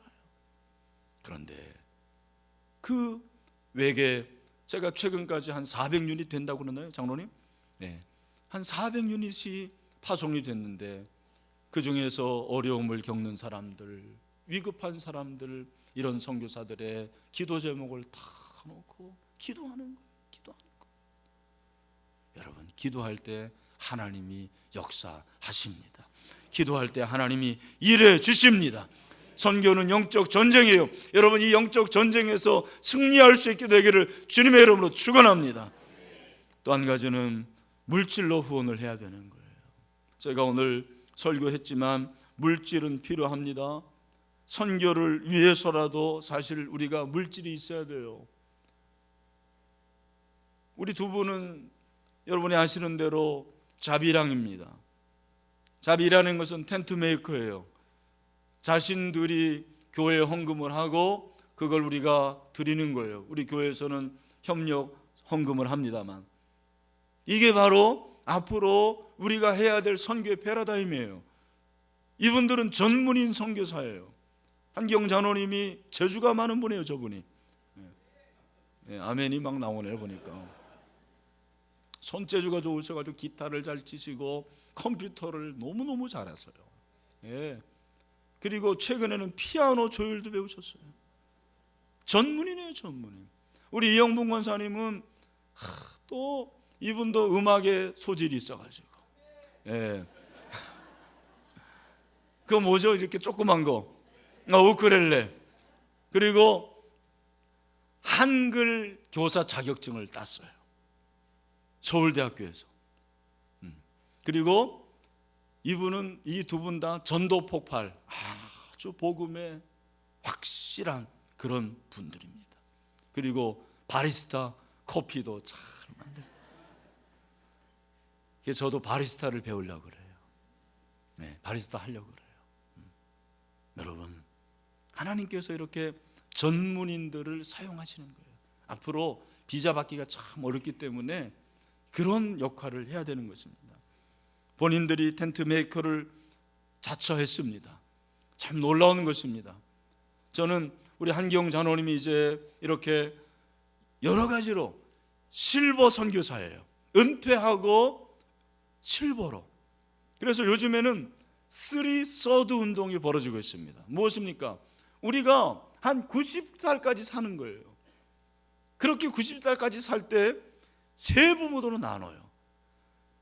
그런데 그 외계 제가 최근까지 한 400유닛 된다고 그러나요, 장로님? 네, 한 400유닛이 파송이 됐는데 그 중에서 어려움을 겪는 사람들, 위급한 사람들, 이런 선교사들의 기도 제목을 다 놓고 기도하는 거예요. 기도하는 거예요. 여러분, 기도할 때 하나님이 역사하십니다. 기도할 때 하나님이 일해 주십니다. 선교는 영적 전쟁이에요. 여러분, 이 영적 전쟁에서 승리할 수 있게 되기를 주님의 이름으로 축원합니다. 또 한 가지는 물질로 후원을 해야 되는 거예요. 제가 오늘 설교했지만 물질은 필요합니다. 선교를 위해서라도 사실 우리가 물질이 있어야 돼요. 우리 두 분은 여러분이 아시는 대로 자비랑입니다. 자비라는 것은 텐트 메이커예요. 자신들이 교회에 헌금을 하고 그걸 우리가 드리는 거예요. 우리 교회에서는 협력 헌금을 합니다만, 이게 바로 앞으로 우리가 해야 될 선교의 패러다임이에요. 이분들은 전문인 선교사예요. 한기영 장로님이 재주가 많은 분이에요. 저분이. 아멘이 막 나오네요. 보니까 손재주가 좋으셔가지고 기타를 잘 치시고 컴퓨터를 너무너무 잘하세요. 그리고 최근에는 피아노 조율도 배우셨어요. 전문이네요. 전문인. 우리 이영분 권사님은 또 이분도 음악에 소질이 있어가지고 그거 뭐죠? 이렇게 조그만 거, 우쿨렐레. 그리고 한글 교사 자격증을 땄어요. 서울대학교에서. 그리고 이분은, 이 두 분 다 전도 폭발, 아주 복음에 확실한 그런 분들입니다. 그리고 바리스타 커피도 잘 만들고. 그래서 저도 바리스타를 배우려고 그래요. 바리스타 하려고 그래요. 여러분, 하나님께서 이렇게 전문인들을 사용하시는 거예요. 앞으로 비자 받기가 참 어렵기 때문에 그런 역할을 해야 되는 것입니다. 본인들이 텐트 메이커를 자처했습니다. 참 놀라운 것입니다. 저는 우리 한기영 장로님이 이제 이렇게 여러 가지로 실버 선교사예요. 은퇴하고 실버로. 그래서 요즘에는 3서드 운동이 벌어지고 있습니다. 무엇입니까? 우리가 한 90살까지 사는 거예요. 그렇게 90살까지 살 때 세 부모로 나눠요.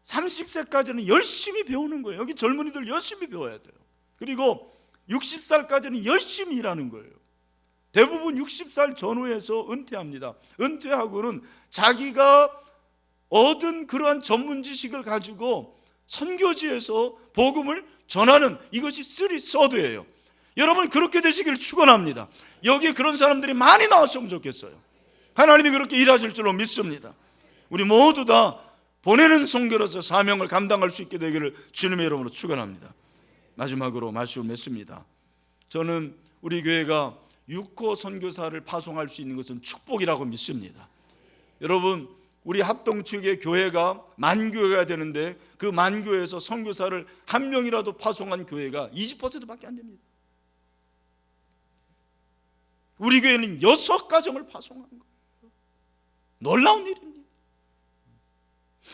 30세까지는 열심히 배우는 거예요. 여기 젊은이들 열심히 배워야 돼요. 그리고 60살까지는 열심히 일하는 거예요. 대부분 60살 전후에서 은퇴합니다. 은퇴하고는 자기가 얻은 그러한 전문 지식을 가지고 선교지에서 복음을 전하는, 이것이 3서드예요. 여러분, 그렇게 되시길 축원합니다. 여기에 그런 사람들이 많이 나왔으면 좋겠어요. 하나님이 그렇게 일하실 줄로 믿습니다. 우리 모두 다 보내는 선교로서 사명을 감당할 수 있게 되기를 주님의 이름으로 축원합니다. 마지막으로 말씀을 맺습니다. 저는 우리 교회가 6호 선교사를 파송할 수 있는 것은 축복이라고 믿습니다. 여러분, 우리 합동 측의 교회가 만교회가 되는데 그 만교회에서 선교사를 한 명이라도 파송한 교회가 20%밖에 안 됩니다. 우리 교회는 6가정을 파송한 거예요. 놀라운 일입니다.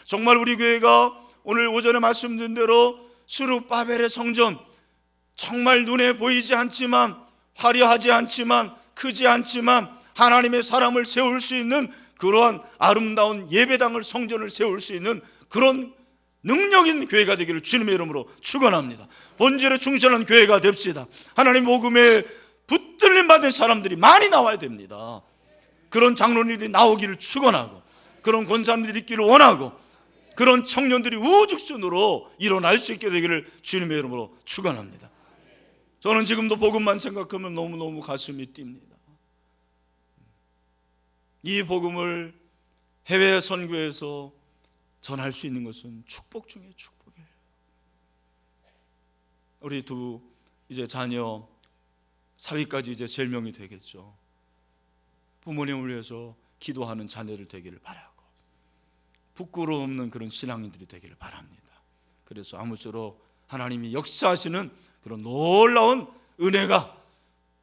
정말 우리 교회가 오늘 오전에 말씀드린 대로 스룹바벨의 성전, 정말 눈에 보이지 않지만, 화려하지 않지만, 크지 않지만 하나님의 사람을 세울 수 있는 그러한 아름다운 예배당을, 성전을 세울 수 있는 그런 능력 있는 교회가 되기를 주님의 이름으로 축원합니다. 본질에 충실한 교회가 됩시다. 하나님 복음에 붙들림 받은 사람들이 많이 나와야 됩니다. 그런 장로님들이 나오기를 축원하고, 그런 권사님들이 있기를 원하고, 그런 청년들이 우죽순으로 일어날 수 있게 되기를 주님의 이름으로 축원합니다. 저는 지금도 복음만 생각하면 너무너무 가슴이 뜁니다. 이 복음을 해외 선교에서 전할 수 있는 것은 축복 중에 축복이에요. 우리 두 이제 자녀 사위까지 이제 제일 명이 되겠죠. 부모님을 위해서 기도하는 자녀들 되기를 바라고, 부끄러움 없는 그런 신앙인들이 되기를 바랍니다. 그래서 아무쪼록 하나님이 역사하시는 그런 놀라운 은혜가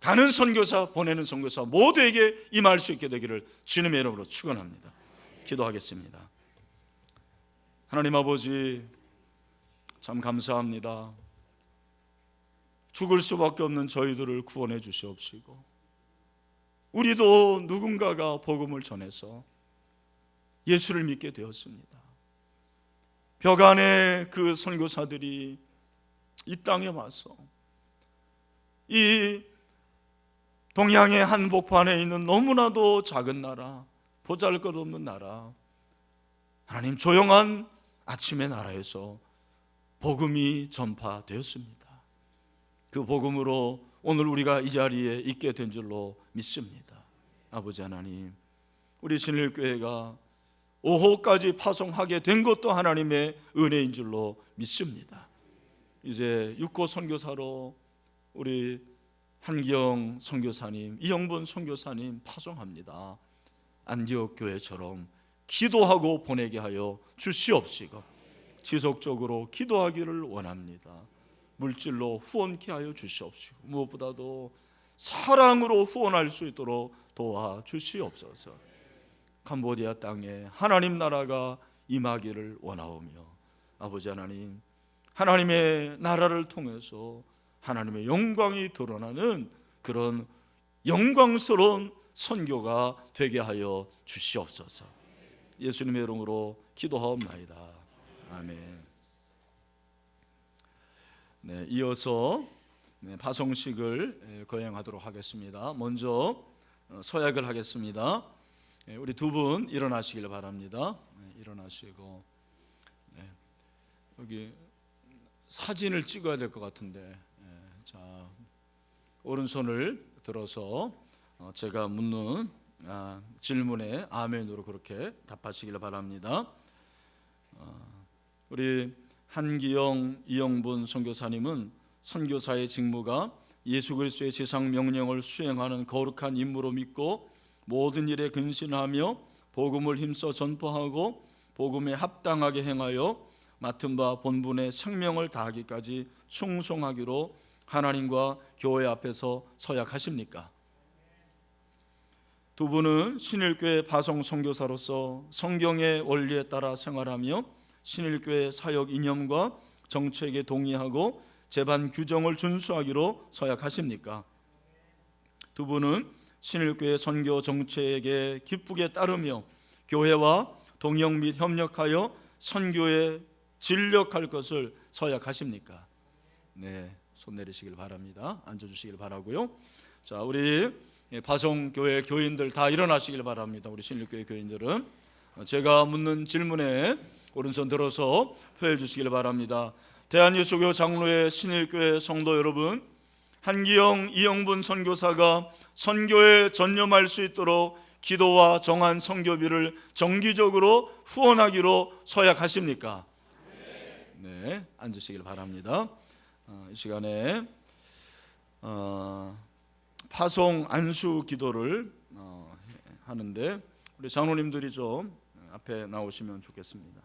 가는 선교사, 보내는 선교사 모두에게 임할 수 있게 되기를 주님의 이름으로 축원합니다. 기도하겠습니다. 하나님 아버지, 참 감사합니다. 죽을 수밖에 없는 저희들을 구원해 주시옵시고, 우리도 누군가가 복음을 전해서 예수를 믿게 되었습니다. 벽 안에 그 선교사들이 이 땅에 와서 이 동양의 한복판에 있는 너무나도 작은 나라, 보잘것없는 나라, 하나님 조용한 아침의 나라에서 복음이 전파되었습니다. 그 복음으로 오늘 우리가 이 자리에 있게 된 줄로 믿습니다. 아버지 하나님, 우리 신일교회가 5호까지 파송하게 된 것도 하나님의 은혜인 줄로 믿습니다. 이제 6호 선교사로 우리 한기영 선교사님, 이영분 선교사님 파송합니다. 안디옥 교회처럼 기도하고 보내게 하여 주시옵시고, 지속적으로 기도하기를 원합니다. 물질로 후원케 하여 주시옵시고, 무엇보다도 사랑으로 후원할 수 있도록 도와 주시옵소서. 캄보디아 땅에 하나님 나라가 임하기를 원하오며, 아버지 하나님, 하나님의 나라를 통해서 하나님의 영광이 드러나는 그런 영광스러운 선교가 되게 하여 주시옵소서. 예수님의 이름으로 기도하옵나이다. 아멘. 네, 이어서 파송식을 거행하도록 하겠습니다. 먼저 서약을 하겠습니다. 우리 두 분 일어나시길 바랍니다. 일어나시고, 여기 사진을 찍어야 될 것 같은데, 자, 오른손을 들어서 제가 묻는 질문에 아멘으로 그렇게 답하시길 바랍니다. 우리 한기영, 이영분 선교사님은 선교사의 직무가 예수 그리스도의 지상 명령을 수행하는 거룩한 임무로 믿고 모든 일에 근신하며 복음을 힘써 전파하고 복음에 합당하게 행하여 맡은 바 본분의 생명을 다하기까지 충성하기로 하나님과 교회 앞에서 서약하십니까? 두 분은 신일교회 파송 선교사로서 성경의 원리에 따라 생활하며 신일교회 사역 이념과 정책에 동의하고 제반 규정을 준수하기로 서약하십니까? 두 분은 신일교회 선교 정책에 기쁘게 따르며 교회와 동역 및 협력하여 선교에 진력할 것을 서약하십니까? 네, 손 내리시길 바랍니다. 앉아주시길 바라고요. 자, 우리 파송교회 교인들 다 일어나시길 바랍니다. 우리 신일교회 교인들은 제가 묻는 질문에 오른손 들어서 표해 주시길 바랍니다. 대한예수교 장로회 신일교회 성도 여러분, 한기영, 이영분 선교사가 선교에 전념할 수 있도록 기도와 정한 선교비를 정기적으로 후원하기로 서약하십니까? 네, 앉으시길 바랍니다. 이 시간에 파송 안수 기도를 하는데 우리 장로님들이 좀 앞에 나오시면 좋겠습니다.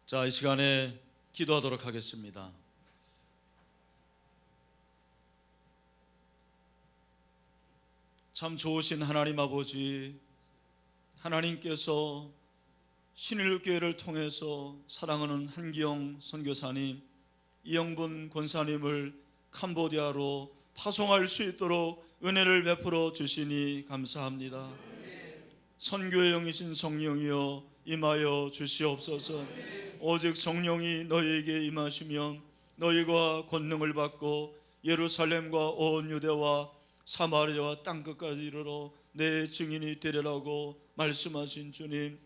자, 이 시간에 기도하도록 하겠습니다. 참 좋으신 하나님 아버지, 하나님께서 신일교회를 통해서 사랑하는 한기영 선교사님, 이영분 권사님을 캄보디아로 파송할 수 있도록 은혜를 베풀어 주시니 감사합니다. 선교의 영이신 성령이여 임하여 주시옵소서. 오직 성령이 너희에게 임하시면 너희가 권능을 받고 예루살렘과 온 유대와 사마리아와 땅끝까지 이르러 내 증인이 되리라고 말씀하신 주님,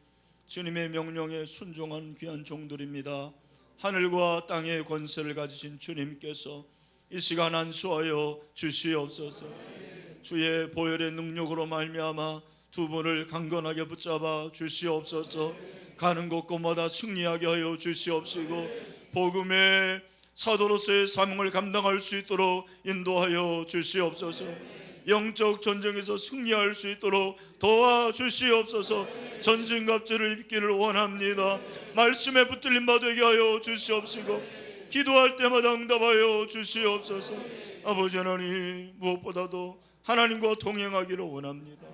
주님의 명령에 순종한 귀한 종들입니다. 하늘과 땅의 권세를 가지신 주님께서 이 시간 안수하여 주시옵소서. 주의 보혈의 능력으로 말미암아 두 분을 강건하게 붙잡아 주시옵소서. 가는 곳곳마다 승리하게 하여 주시옵시고 복음의 사도로서의 사명을 감당할 수 있도록 인도하여 주시옵소서. 영적 전쟁에서 승리할 수 있도록 도와주시옵소서. 전신갑주를 입기를 원합니다. 말씀에 붙들림 받게 하여 주시옵시고 기도할 때마다 응답하여 주시옵소서. 아버지 하나님, 무엇보다도 하나님과 동행하기를 원합니다.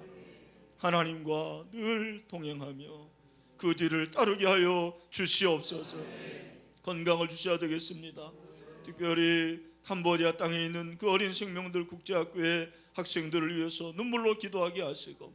하나님과 늘 동행하며 그 뒤를 따르게 하여 주시옵소서. 건강을 주셔야 되겠습니다. 특별히 캄보디아 땅에 있는 그 어린 생명들 국제학교의 학생들을 위해서 눈물로 기도하게 하시고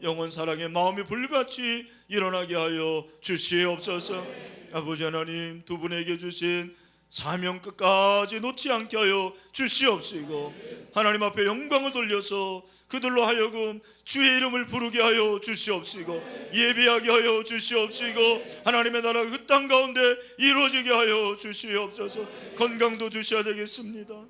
영원 사랑의 마음이 불같이 일어나게 하여 주시옵소서. 아버지 하나님, 두 분에게 주신 사명 끝까지 놓지 않게 하여 주시옵시고 하나님 앞에 영광을 돌려서 그들로 하여금 주의 이름을 부르게 하여 주시옵시고 예배하게 하여 주시옵시고 하나님의 나라가 그 땅 가운데 이루어지게 하여 주시옵소서. 건강도 주셔야 되겠습니다.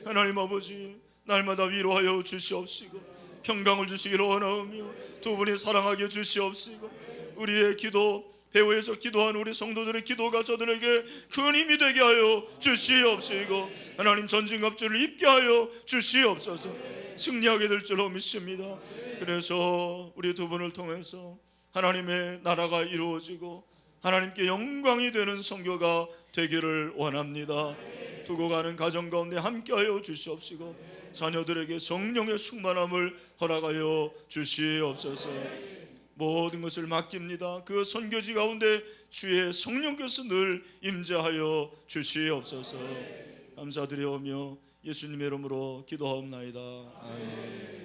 하나님 아버지, 날마다 위로하여 주시옵시고 평강을 주시기를 원하오며 두 분이 사랑하게 주시옵시고 우리의 기도, 배후에서 기도한 우리 성도들의 기도가 저들에게 큰 힘이 되게 하여 주시옵시고 하나님 전진갑주를 입게 하여 주시옵소서. 승리하게 될 줄로 믿습니다. 그래서 우리 두 분을 통해서 하나님의 나라가 이루어지고 하나님께 영광이 되는 선교가 되기를 원합니다. 두고 가는 가정 가운데 함께하여 주시옵시고 자녀들에게 성령의 충만함을 허락하여 주시옵소서. 모든 것을 맡깁니다. 그 선교지 가운데 주의 성령께서 늘 임재하여 주시옵소서. 감사드리오며 예수님의 이름으로 기도하옵나이다. 아멘.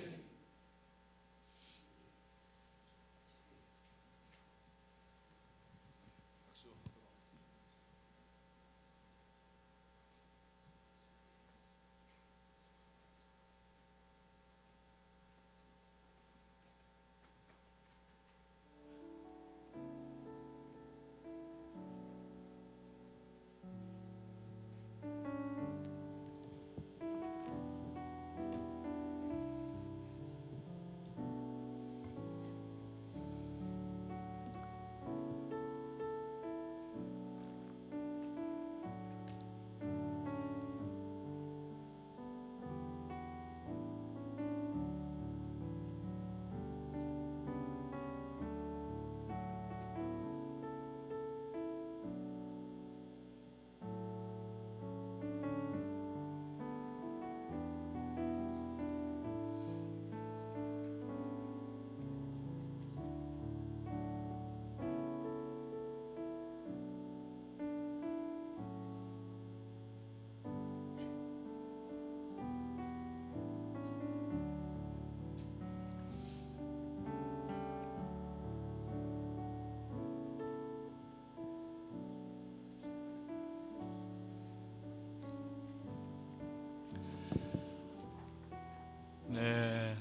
네,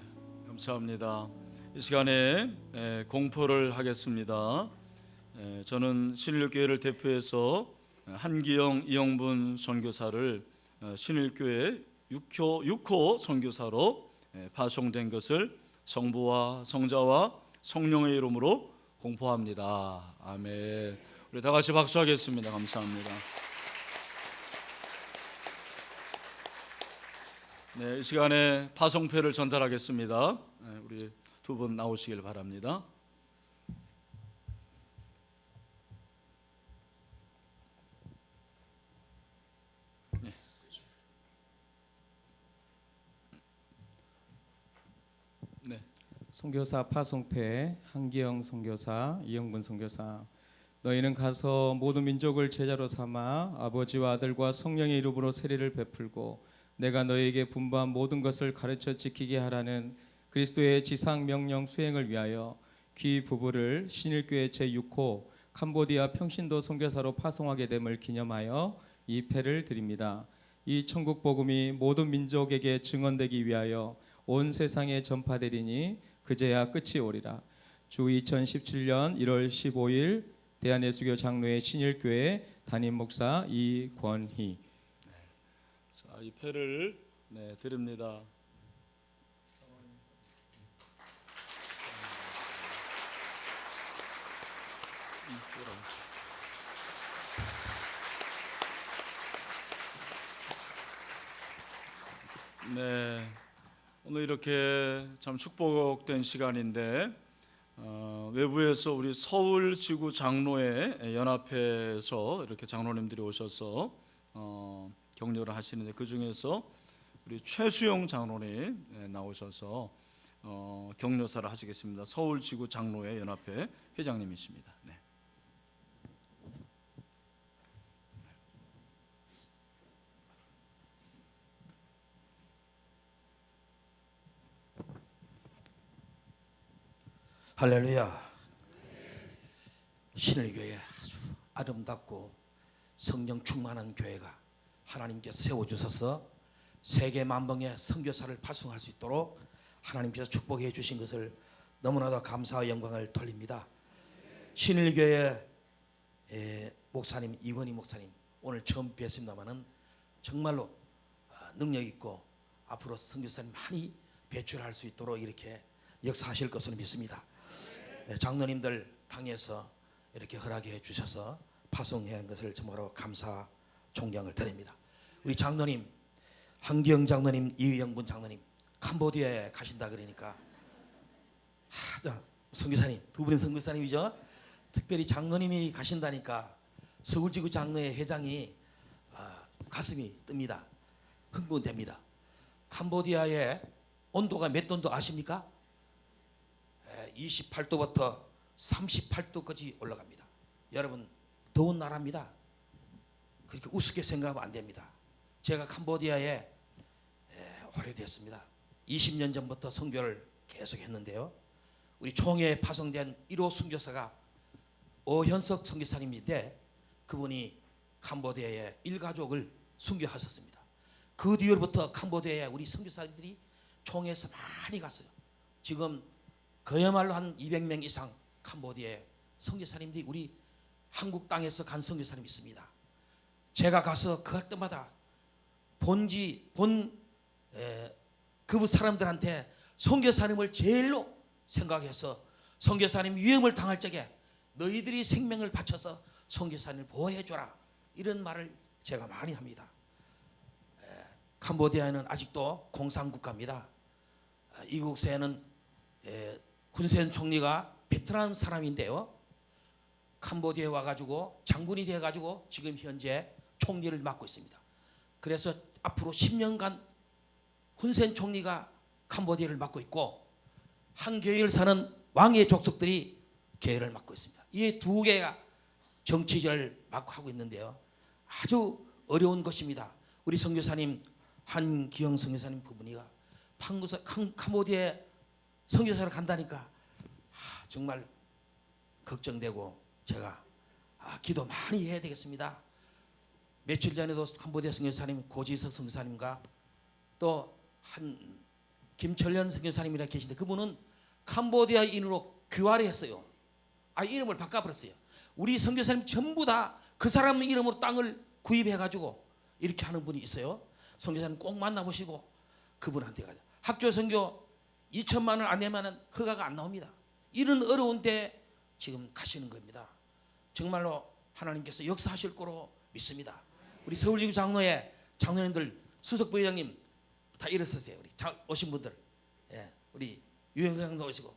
감사합니다. 이 시간에 공포를 하겠습니다. 저는 신일교회를 대표해서 한기영, 이영분 선교사를 신일교회 6호 선교사로 파송된 것을 성부와 성자와 성령의 이름으로 공포합니다. 아멘. 우리 다 같이 박수하겠습니다. 감사합니다. 네, 이 시간에 파송패를 전달하겠습니다. 우리 두 분 나오시길 바랍니다. 네. 네. 선교사 파송패 한기영 선교사, 이영분 선교사, 너희는 가서 모든 민족을 제자로 삼아 아버지와 아들과 성령의 이름으로 세례를 베풀고 내가 너희에게 분부한 모든 것을 가르쳐 지키게 하라는 그리스도의 지상 명령 수행을 위하여 귀 부부를 신일교회 제6호 캄보디아 평신도 선교사로 파송하게 됨을 기념하여 이 패를 드립니다. 이 천국 복음이 모든 민족에게 증언되기 위하여 온 세상에 전파되리니 그제야 끝이 오리라. 주 2017년 1월 15일 대한예수교 장로회 신일교회 담임 목사 이권희. 자, 이 패를 드립니다. 네, 오늘 이렇게 참 축복된 시간인데 외부에서 우리 서울 지구 장로회 연합회에서 이렇게 장로님들이 오셔서 격려를 하시는데 그 중에서 우리 최수영 장로님 나오셔서 격려사를 하시겠습니다. 서울 지구 장로회 연합회 회장님이십니다. 네. 할렐루야. 신일교회 아주 아름답고 성령 충만한 교회가 하나님께서 세워주셔서 세계 만방에 선교사를 발송할 수 있도록 하나님께서 축복해 주신 것을 너무나도 감사와 영광을 돌립니다. 신일교회 목사님 이건희 목사님 오늘 처음 뵀습니다마는 정말로 능력 있고 앞으로 선교사님 많이 배출할 수 있도록 이렇게 역사하실 것으로 믿습니다. 장로님들 당에서 이렇게 허락해 주셔서 파송해 한 것을 정말로 감사 존경을 드립니다. 우리 장로님 한기영 장로님, 이영분 장로님 캄보디아에 가신다 그러니까 선교사님 두 분의 선교사님이죠. 특별히 장로님이 가신다니까 서울지구 장로회 회장이 가슴이 뜹니다. 흥분됩니다. 캄보디아의 온도가 몇 도인지 아십니까? 28도부터 38도까지 올라갑니다. 여러분 더운 나라입니다. 그렇게 우습게 생각하면 안 됩니다. 제가 캄보디아에 오래됐습니다. 20년 전부터 선교를 계속 했는데요. 우리 총회에 파송된 1호 선교사가 오현석 선교사님인데 그분이 캄보디아에 일가족을 선교하셨습니다. 그 뒤로부터 캄보디아에 우리 선교사님들이 총회에서 많이 갔어요. 지금 그야말로 한 200명 이상 캄보디아에 선교사님들이 우리 한국 땅에서 간 선교사님이 있습니다. 제가 가서 그 할 때마다 그 사람들한테 선교사님을 제일로 생각해서 선교사님 위험을 당할 적에 너희들이 생명을 바쳐서 선교사님을 보호해줘라 이런 말을 제가 많이 합니다. 캄보디아는 아직도 공산국가입니다. 이국세에는 훈센 총리가 베트남 사람인데요. 캄보디아에 와가지고 장군이 돼가지고 지금 현재 총리를 맡고 있습니다. 그래서 앞으로 10년간 훈센 총리가 캄보디아를 맡고 있고 한 교회를 사는 왕의 족속들이 교회를 맡고 있습니다. 이 두 개가 정치를 맡고 하고 있는데요. 아주 어려운 것입니다. 우리 선교사님 한기영 선교사님 부부니가 캄보디아에 선교사로 간다니까 정말 걱정되고 제가 기도 많이 해야 되겠습니다. 며칠 전에도 캄보디아 선교사님 고지석 선교사님과 또 한 김철련 선교사님이라 계신데 그분은 캄보디아인으로 귀화를 했어요. 이름을 바꿔버렸어요. 우리 선교사님 전부 다 그 사람 이름으로 땅을 구입해가지고 이렇게 하는 분이 있어요. 선교사님 꼭 만나보시고 그분한테 가자. 학교 선교 2천만 원 안 내면은 허가가 안 나옵니다. 이런 어려운데 지금 가시는 겁니다. 정말로 하나님께서 역사하실 거로 믿습니다. 우리 서울지구 장로회 장로님들 수석 부회장님 다 일어서세요. 우리 오신 분들, 우리 유영선 장로 오시고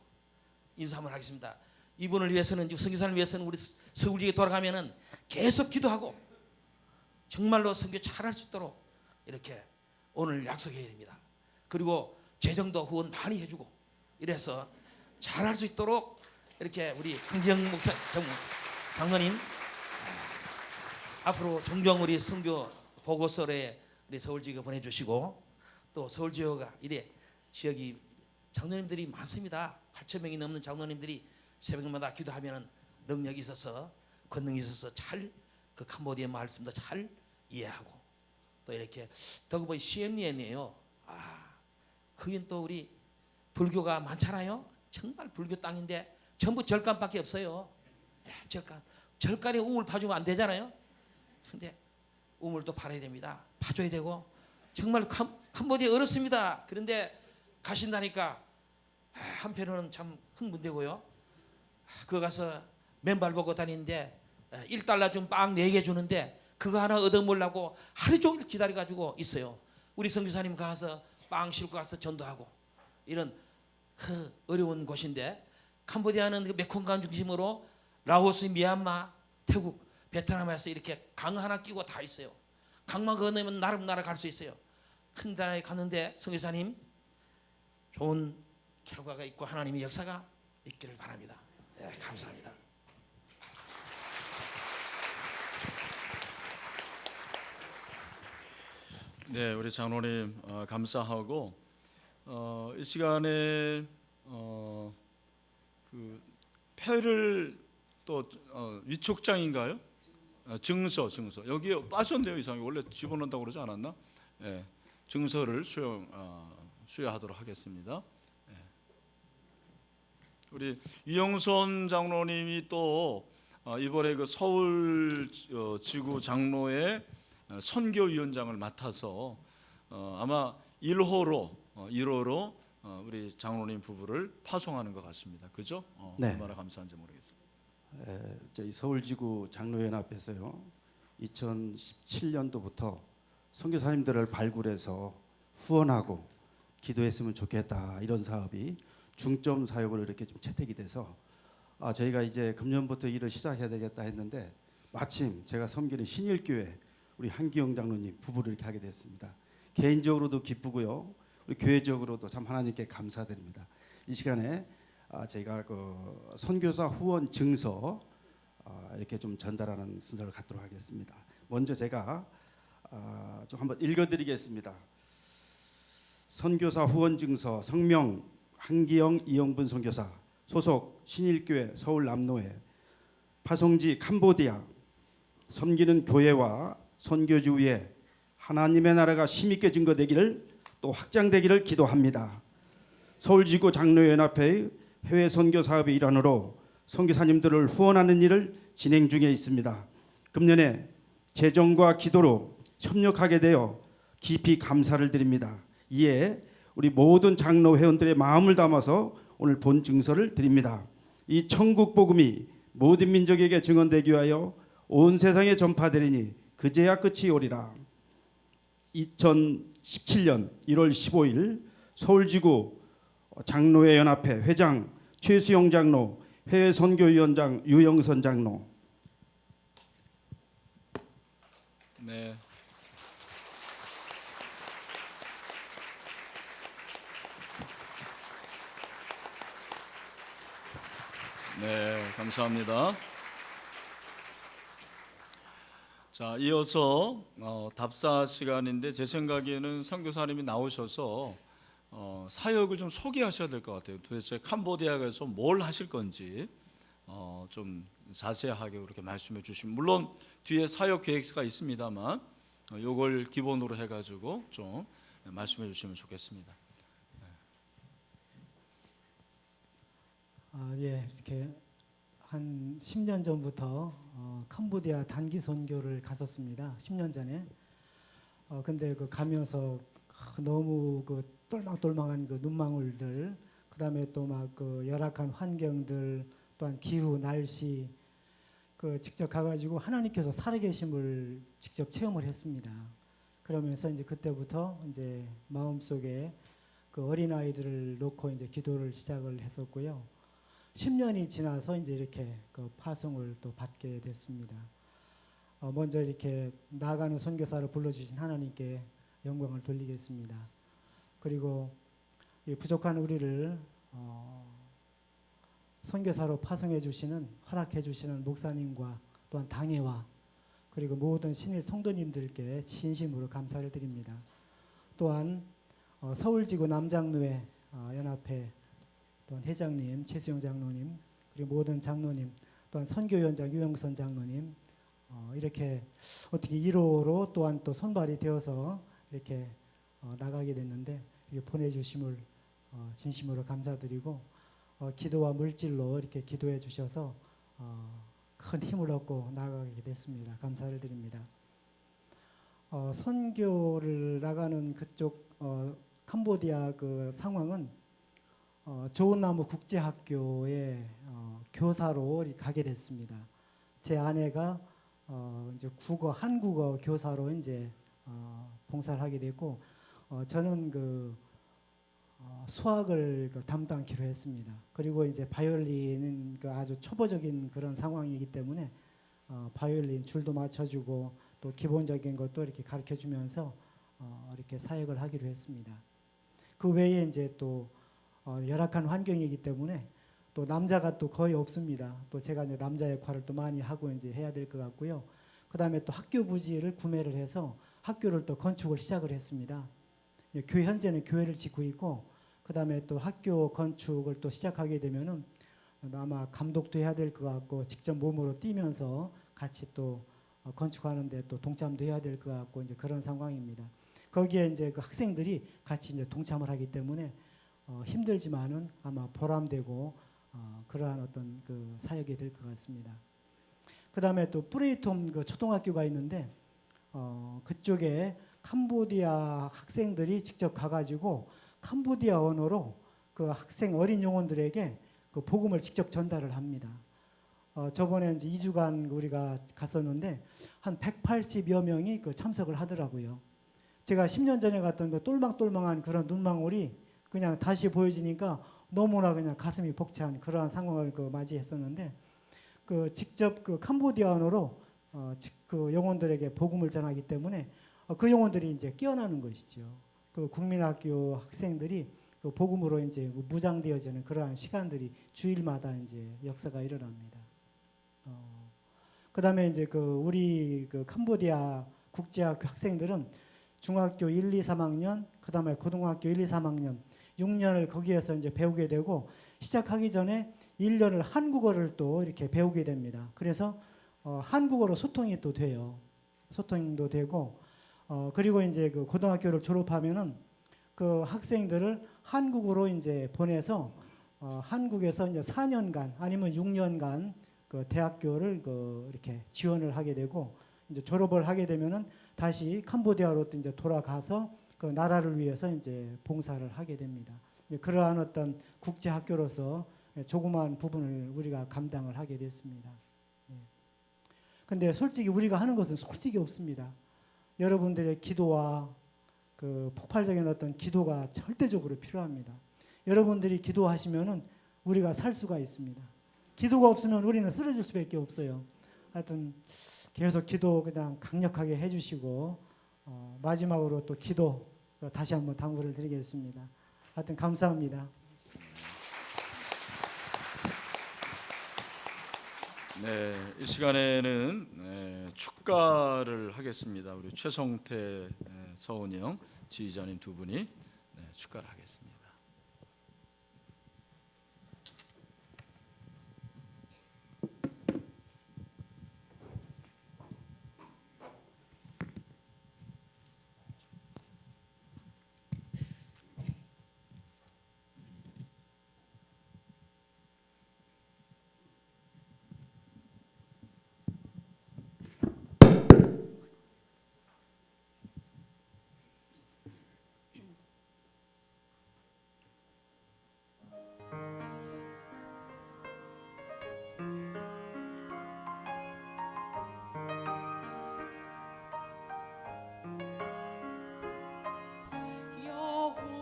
인사 한번 하겠습니다. 이분을 위해서는 선교사를 위해서는 우리 서울지구에 돌아가면은 계속 기도하고 정말로 선교 잘할 수 있도록 이렇게 오늘 약속해야 됩니다. 그리고 재정도 후원 많이 해주고 이래서 잘할 수 있도록 이렇게 우리 한기영 목사 장로님 앞으로 종종 우리 선교 보고서에 우리 서울지구 보내주시고 또 서울지구가 이래 지역이 장로님들이 많습니다. 8,000명이 넘는 장로님들이 새벽마다 기도하면은 능력이 있어서 권능이 있어서 잘 그 캄보디아 말씀도 잘 이해하고 또 이렇게 더구보니 시엠리엔이에요. 거긴 또 우리 불교가 많잖아요. 정말 불교 땅인데 전부 절간밖에 없어요. 예, 절간에 우물 파주면 안 되잖아요. 근데 우물도 팔아야 됩니다. 파줘야 되고 정말 캄보디아 어렵습니다. 그런데 가신다니까 한편으로는 참 흥분되고요. 그거 가서 맨발 벗고 다니는데 1달러 좀 빵 4개 주는데 그거 하나 얻어먹으려고 하루 종일 기다려가지고 있어요. 우리 선교사님 가서 빵 싣고 가서 전도하고 이런 그 어려운 곳인데 캄보디아는 그 메콩강 중심으로 라오스, 미얀마, 태국, 베트남에서 이렇게 강 하나 끼고 다 있어요. 강만 건너면 나라 갈 수 있어요. 큰 나라에 갔는데 선교사님 좋은 결과가 있고 하나님의 역사가 있기를 바랍니다. 네, 감사합니다. 네, 우리 장로님 감사하고 이 시간에 그 패를 또 위촉장인가요? 증서 여기 빠졌네요. 이상하게 원래 집어넣는다고 그러지 않았나? 예, 증서를 수여하도록 하겠습니다. 예. 우리 유영선 장로님이 또 이번에 그 서울 지구 장로의 선교위원장을 맡아서 아마 1호로 우리 장로님 부부를 파송하는 것 같습니다. 그죠? 네. 얼마나 감사한지 모르겠습니다. 저희 서울지구 장로연합에서요 2017년도부터 선교사님들을 발굴해서 후원하고 기도했으면 좋겠다 이런 사업이 중점 사역으로 이렇게 좀 채택이 돼서 저희가 이제 금년부터 일을 시작해야 되겠다 했는데 마침 제가 섬기는 신일교회 우리 한기영 장로님 부부를 이렇게 하게 됐습니다. 개인적으로도 기쁘고요 우리 교회적으로도 참 하나님께 감사드립니다. 이 시간에 저희가 그 선교사 후원 증서 이렇게 좀 전달하는 순서를 갖도록 하겠습니다. 먼저 제가 좀 한번 읽어드리겠습니다. 선교사 후원 증서 성명 한기영 이영분 선교사 소속 신일교회 서울 남로회 파송지 캄보디아 섬기는 교회와 선교지 위에 하나님의 나라가 힘있게 증거되기를 또 확장되기를 기도합니다. 서울지구 장로연합회의 해외 선교 사업의 일환으로 선교사님들을 후원하는 일을 진행 중에 있습니다. 금년에 재정과 기도로 협력하게 되어 깊이 감사를 드립니다. 이에 우리 모든 장로 회원들의 마음을 담아서 오늘 본 증서를 드립니다. 이 천국 복음이 모든 민족에게 증언되기 위하여 온 세상에 전파되리니 그제야 끝이 오리라. 2017년 1월 15일 서울지구 장로회 연합회 회장 최수영 장로, 해외 선교위원장 유영선 장로. 네. 네, 감사합니다. 자, 이어서 답사 시간인데 제 생각에는 선교사님이 나오셔서 사역을 좀 소개하셔야 될 것 같아요. 도대체 캄보디아에서 뭘 하실 건지 좀 자세하게 그렇게 말씀해 주시면, 물론 뒤에 사역 계획서가 있습니다만 요걸 기본으로 해가지고 좀 말씀해 주시면 좋겠습니다. 예, 이렇게 한 10년 전부터 캄보디아 단기 선교를 갔었습니다. 10년 전에. 근데 그 가면서 너무 그 똘망똘망한 그 눈망울들, 그다음에 또 막 그 열악한 환경들, 또한 기후, 날씨, 그 직접 가가지고 하나님께서 살아계심을 직접 체험을 했습니다. 그러면서 이제 그때부터 이제 마음속에 그 어린 아이들을 놓고 이제 기도를 시작을 했었고요. 10년이 지나서 이제 이렇게 그 파송을 또 받게 됐습니다. 먼저 이렇게 나아가는 선교사를 불러주신 하나님께 영광을 돌리겠습니다. 그리고 이 부족한 우리를 선교사로 파송해 주시는, 허락해 주시는 목사님과 또한 당회와 그리고 모든 신일 성도님들께 진심으로 감사를 드립니다. 또한 서울지구 남장로회 연합회 또한 회장님 최수영 장로님, 그리고 모든 장로님, 또한 선교위원장 유영선 장로님, 이렇게 어떻게 1호로 또한 또 선발이 되어서 이렇게 나가게 됐는데 이렇게 보내주심을 진심으로 감사드리고, 기도와 물질로 이렇게 기도해 주셔서 큰 힘을 얻고 나아가게 됐습니다. 감사를 드립니다. 선교를 나가는 그쪽 캄보디아 그 상황은 좋은나무 국제학교에 교사로 가게 됐습니다. 제 아내가 이제 한국어 교사로 이제 봉사를 하게 됐고, 저는 그 수학을 담당키로 했습니다. 그리고 이제 바이올린은 그 아주 초보적인 그런 상황이기 때문에 바이올린 줄도 맞춰주고 또 기본적인 것도 이렇게 가르쳐주면서 이렇게 사역을 하기로 했습니다. 그 외에 이제 또 열악한 환경이기 때문에 또 남자가 또 거의 없습니다. 또 제가 이제 남자 역할을 또 많이 하고 이제 해야 될 것 같고요. 그 다음에 또 학교 부지를 구매를 해서 학교를 또 건축을 시작을 했습니다. 교회 현재는 교회를 짓고 있고, 그 다음에 또 학교 건축을 또 시작하게 되면은 아마 감독도 해야 될 것 같고, 직접 몸으로 뛰면서 같이 또 건축하는데 또 동참도 해야 될 것 같고, 이제 그런 상황입니다. 거기에 이제 그 학생들이 같이 이제 동참을 하기 때문에 힘들지만은 아마 보람되고 그러한 어떤 그 사역이 될 것 같습니다. 그 다음에 또 뿌레이톰 그 초등학교가 있는데 그쪽에 캄보디아 학생들이 직접 가가지고 캄보디아 언어로 그 학생 어린 영혼들에게 그 복음을 직접 전달을 합니다. 저번에 이제 2주간 우리가 갔었는데 한 180여 명이 그 참석을 하더라고요. 제가 10년 전에 갔던 그 똘망똘망한 그런 눈망울이 그냥 다시 보여지니까 너무나 그냥 가슴이 벅찬 그러한 상황을 그 맞이했었는데, 그 직접 그 캄보디아 언어로 그 영혼들에게 복음을 전하기 때문에 그 영혼들이 이제 깨어나는 것이죠. 그 국민학교 학생들이 그 복음으로 이제 무장되어지는 그러한 시간들이 주일마다 이제 역사가 일어납니다. 그다음에 이제 그 우리 그 캄보디아 국제학교 학생들은 중학교 1, 2, 3학년, 그다음에 고등학교 1, 2, 3학년 6년을 거기에서 이제 배우게 되고, 시작하기 전에 1년을 한국어를 또 이렇게 배우게 됩니다. 그래서 한국어로 소통이 또 돼요. 소통도 되고, 그리고 이제 그 고등학교를 졸업하면은 그 학생들을 한국으로 이제 보내서 한국에서 이제 4년간 아니면 6년간 그 대학교를 그 이렇게 지원을 하게 되고, 이제 졸업을 하게 되면은 다시 캄보디아로 또 이제 돌아가서 그 나라를 위해서 이제 봉사를 하게 됩니다. 그러한 어떤 국제 학교로서 조그마한 부분을 우리가 감당을 하게 됐습니다. 근데 솔직히 우리가 하는 것은 솔직히 없습니다. 여러분들의 기도와 그 폭발적인 어떤 기도가 절대적으로 필요합니다. 여러분들이 기도하시면은 우리가 살 수가 있습니다. 기도가 없으면 우리는 쓰러질 수밖에 없어요. 하여튼 계속 기도 그냥 강력하게 해주시고, 마지막으로 또 기도 다시 한번 당부를 드리겠습니다. 하여튼 감사합니다. 네, 이 시간에는 축가를 하겠습니다. 우리 최성태 서원영 지휘자님 두 분이 축가를 하겠습니다.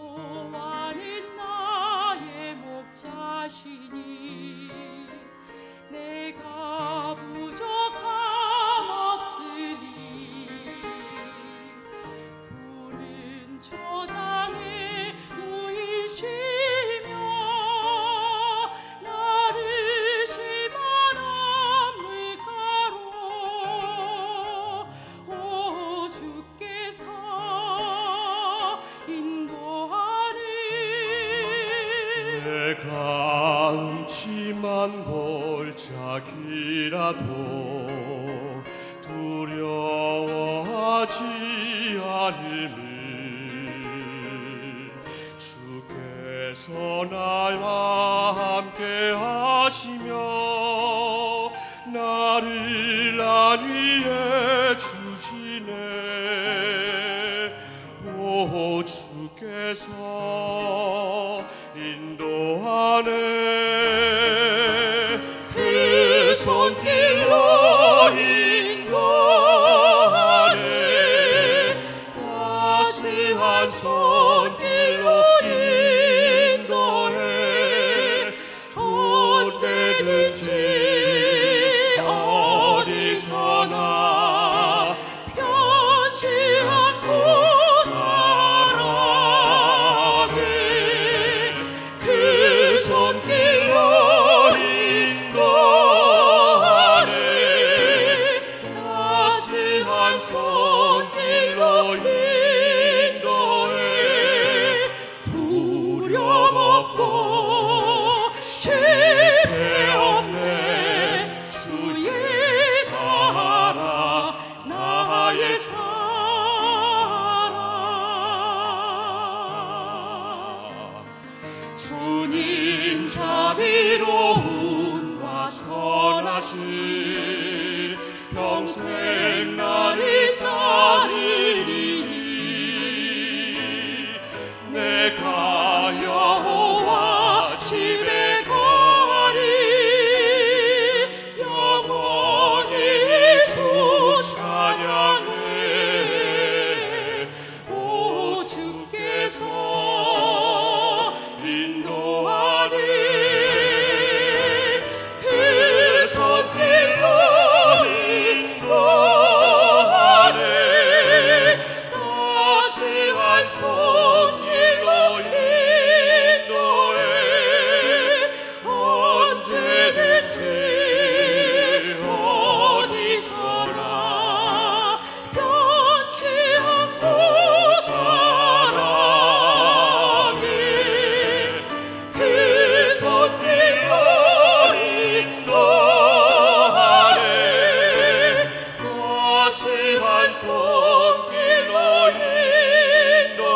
여호와는 나의 목자시니 내가 부족함 없으리. 푸른 초장에 누이시며 나를 시원한 물가로 오 주께서 인도하리. 내가 음침한 골짜기라도 두려워하지 않으니 주께서 나와 함께 하시며 나를 안위해 주시네. 오 주께서 인도하네. 그 손길로 인도하네. 따스한 손길로 인도해. 언제든지 어디서나 편치 않고 사랑해. 그 손길로 인도하네. 따스한 손길로 인도해. 두려움 없고 실패 없네. 주의 사랑 나의 사랑. 주님 자비로움과 선하심 평생 나를 따르리니. 내가 여호와 집에 가리. 영원히 주 찬양해. 오 주께서 인도하니. 그 손길로 인도하네. 따스한 손길로 인도해. 언제든지 어디서나 변치 않고 사랑해. 그 손길로 인도하네. 따스한 손길로 인도해.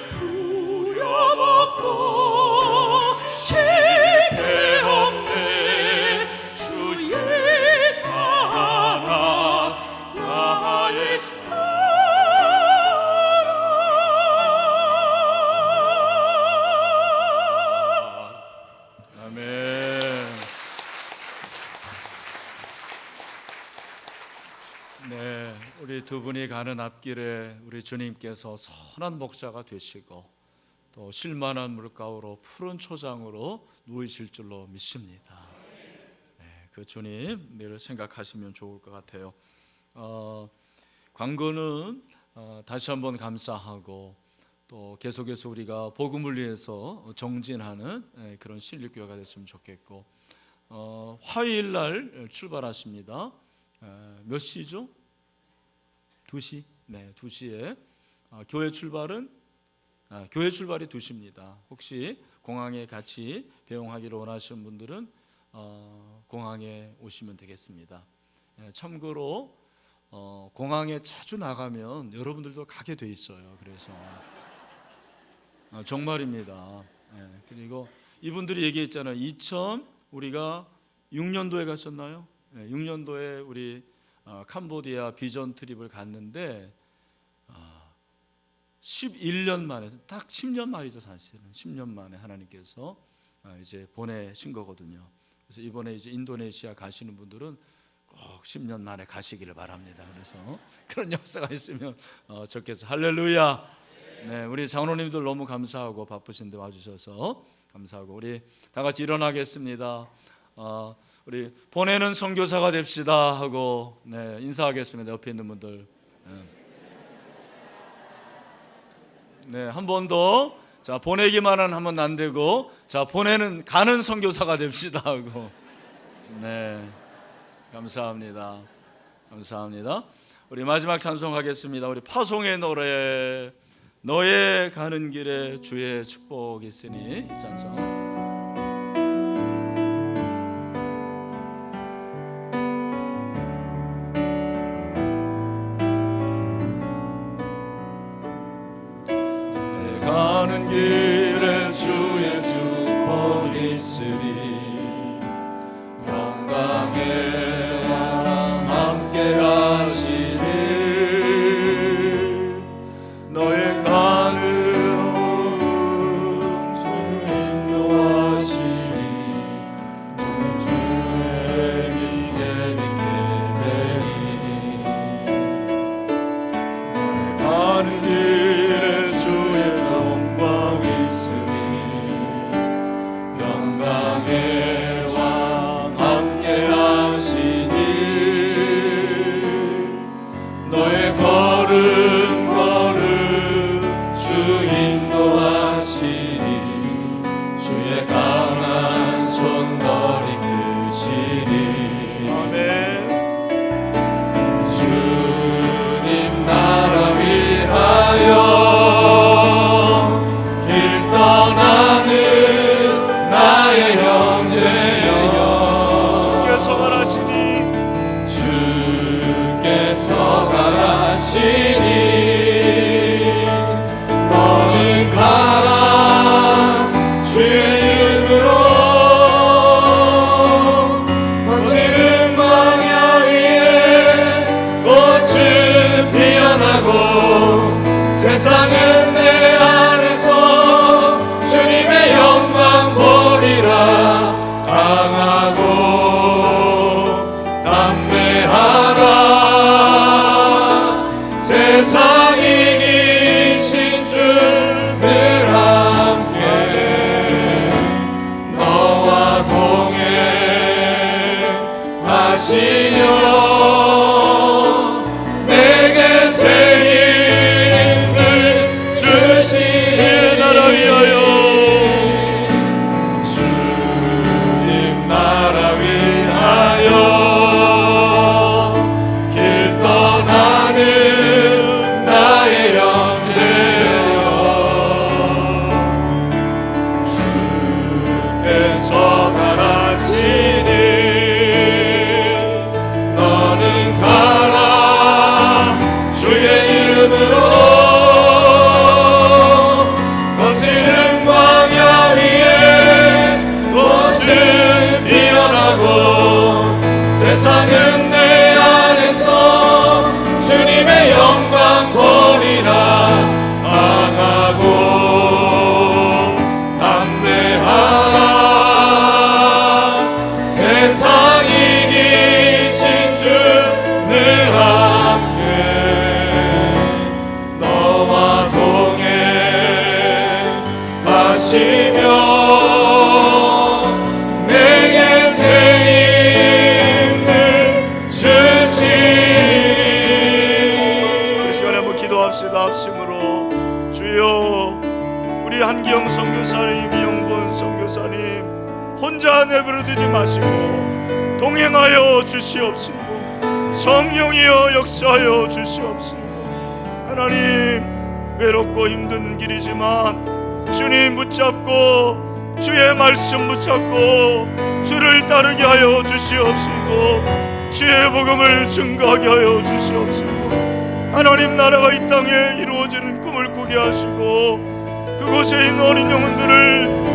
두려움 없고 실패 없네. 주의 사랑 나의 사랑. 아멘. 네, 우리 두 분이 가는 앞길에 우리 주님께서 선한 목자가 되시고 또 실만한 물가로 푸른 초장으로 누이실 줄로 믿습니다. 네, 그 주님 늘 생각하시면 좋을 것 같아요. 광고는 다시 한번 감사하고 또 계속해서 우리가 복음을 위해서 정진하는 그런 신일교회가 됐으면 좋겠고, 화요일 날 출발하십니다. 몇 시죠? 2시? 네, 2시에 교회 출발이 2시입니다. 혹시 공항에 같이 배웅하기를 원하시는 분들은 공항에 오시면 되겠습니다. 참고로 공항에 자주 나가면 여러분들도 가게 돼 있어요. 그래서 정말입니다. 그리고 이분들이 얘기했잖아요. 우리가 6년도에 갔었나요? 6년도에 우리 캄보디아 비전 트립을 갔는데 11년 만에, 딱 10년 만이죠. 사실은 10년 만에 하나님께서 이제 보내신 거거든요. 그래서 이번에 이제 인도네시아 가시는 분들은 꼭 10년 만에 가시기를 바랍니다. 그래서 그런 역사가 있으면 좋겠어요. 할렐루야. 네, 우리 장로님들 너무 감사하고 바쁘신데 와주셔서 감사하고, 우리 다 같이 일어나겠습니다. 우리 보내는 선교사가 됩시다 하고 인사하겠습니다. 옆에 있는 분들. 네, 한 번 더. 자, 보내기만은 하면 안 되고, 자, 가는 선교사가 됩시다 하고. 네, 감사합니다. 감사합니다. 우리 마지막 찬송하겠습니다. 우리 파송의 노래, 너의 가는 길에 주의 축복이 있으니, 이 찬송. 가는 길에 주의 축복 세상은 내 안에서 주님의 영광 보리라. 강하고 담대하라. 세상 이기신 주 늘 함께 너와 동행하시며 내게 새 힘을 주시니 주의 나라 위하여 주님 나라 위하여 길 떠나는 나의 형제여 주께서 말하시니 너는 가라 주의 이름으로 거칠은 광야 위에 꽃은 피어나고 세상은 내 안에서 주님의 영광 보리라. 강하고 담대하라. 세상 이기신 주 늘 함께 너와 동행하시며 내게 새 힘을 주시니. 이 시간에 한번 기도합시다. 합심으로 주여 우리 한기영 선교사님, 이영분 선교사님 혼자 내버려두지 마시고 동행하여 주시옵시고 성령이여 역사하여 주시옵시고 하나님 외롭고 힘든 길이지만 주님 붙잡고 주의 말씀 붙잡고 주를 따르게 하여 주시옵시고 주의 복음을 증거하게 하여 주시옵시고 하나님 나라가 이 땅에 이루어지는 꿈을 꾸게 하시고 그곳에 있는 어린 영혼들을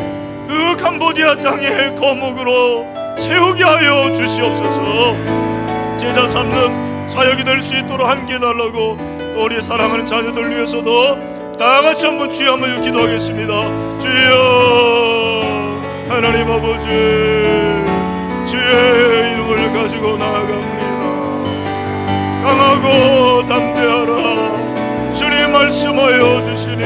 그 캄보디아 땅의 거목으로 세우게 하여 주시옵소서. 제자 삼는 사역이 될 수 있도록 함께 해달라고 또 우리 사랑하는 자녀들 위해서도 다 같이 한번 주여 한번 기도하겠습니다. 주여 하나님 아버지 주의 이름을 가지고 나아갑니다. 강하고 담대하라. 주님 말씀하여 주시니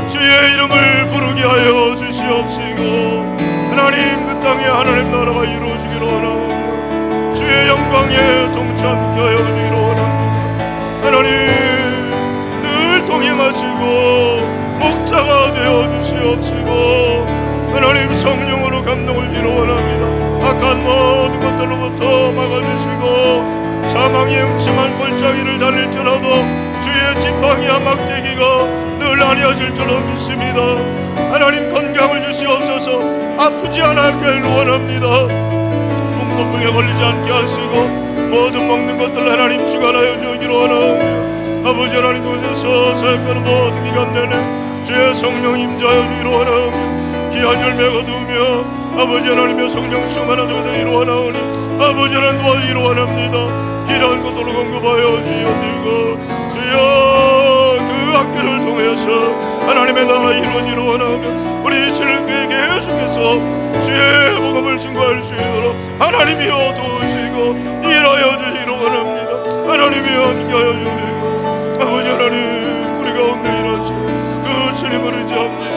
주의 이름을 부르게 하여 주시옵시고 하나님 그 땅에 하나님 나라가 이루어지기로 원하옵니다. 주의 영광에 동참케 하여 주기로 원합니다. 하나님 늘 동행하시고 목자가 되어 주시옵시고 하나님 성령으로 감동을 주기로 원합니다. 악한 모든 것들로부터 막아주시고 사망의 음침한 골짜기를 다닐지라도 주의 지팡이와 막대기가 늘 아니하실 줄로 믿습니다. 하나님 건강을 주시옵소서. 아프지 않게 원합니다. 문고병에 걸리지 않게 하시고 모든 먹는 것들 하나님 주관하여 주기로 원하오며 아버지 하나님 그곳에서 사역하는 모든 기간 내내 주의 성령 임자하여 주기로 원하오며 귀한 열매 거두며 아버지 하나님의 성령 충만하여 되기로 원하오니 아버지 하나님 도와주기로 원합니다. 필요한 것들로 공급하여 주시옵시고 주여 그 학교를 통해서 하나님의 나라 이루어지기로 원하오며 우리 신을교회 계속해서 주의 복음을 증거할 수 있도록 하나님이여 도우시고 일하여 주시기로 원합니다. 하나님이여 함께하여 주시고 아버지 하나님 우리 가운데 일하시는 그 주님을 의지합니다.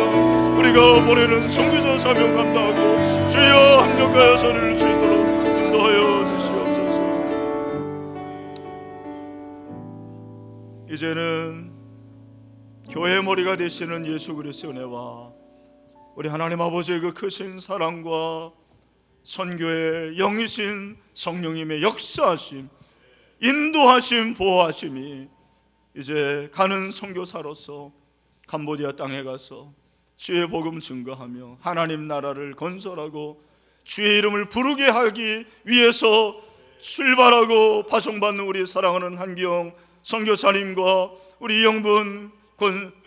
우리가 보내는 선교사 사명 감당하고 주여 합력하여 선을 수 있도록 인도하여 주시옵소서. 이제는 교회 머리가 되시는 예수 그리스도의 은혜와 우리 하나님 아버지의 그 크신 사랑과 선교의 영이신 성령님의 역사하심, 인도하심, 보호하심이 이제 가는 선교사로서 캄보디아 땅에 가서 주의 복음 증거하며 하나님 나라를 건설하고 주의 이름을 부르게 하기 위해서 출발하고 파송받는 우리 사랑하는 한기영 선교사님과 우리 이영분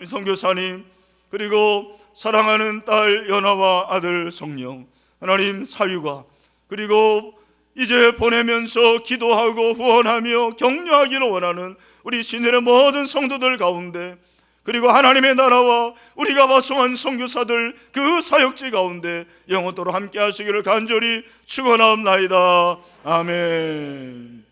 선교사님 그리고 사랑하는 딸 연아와 아들 성령 하나님 사유가 그리고 이제 보내면서 기도하고 후원하며 격려하기를 원하는 우리 신일의 모든 성도들 가운데 그리고 하나님의 나라와 우리가 파송한 선교사들 그 사역지 가운데 영원토록 함께 하시기를 간절히 축원하옵나이다. 아멘.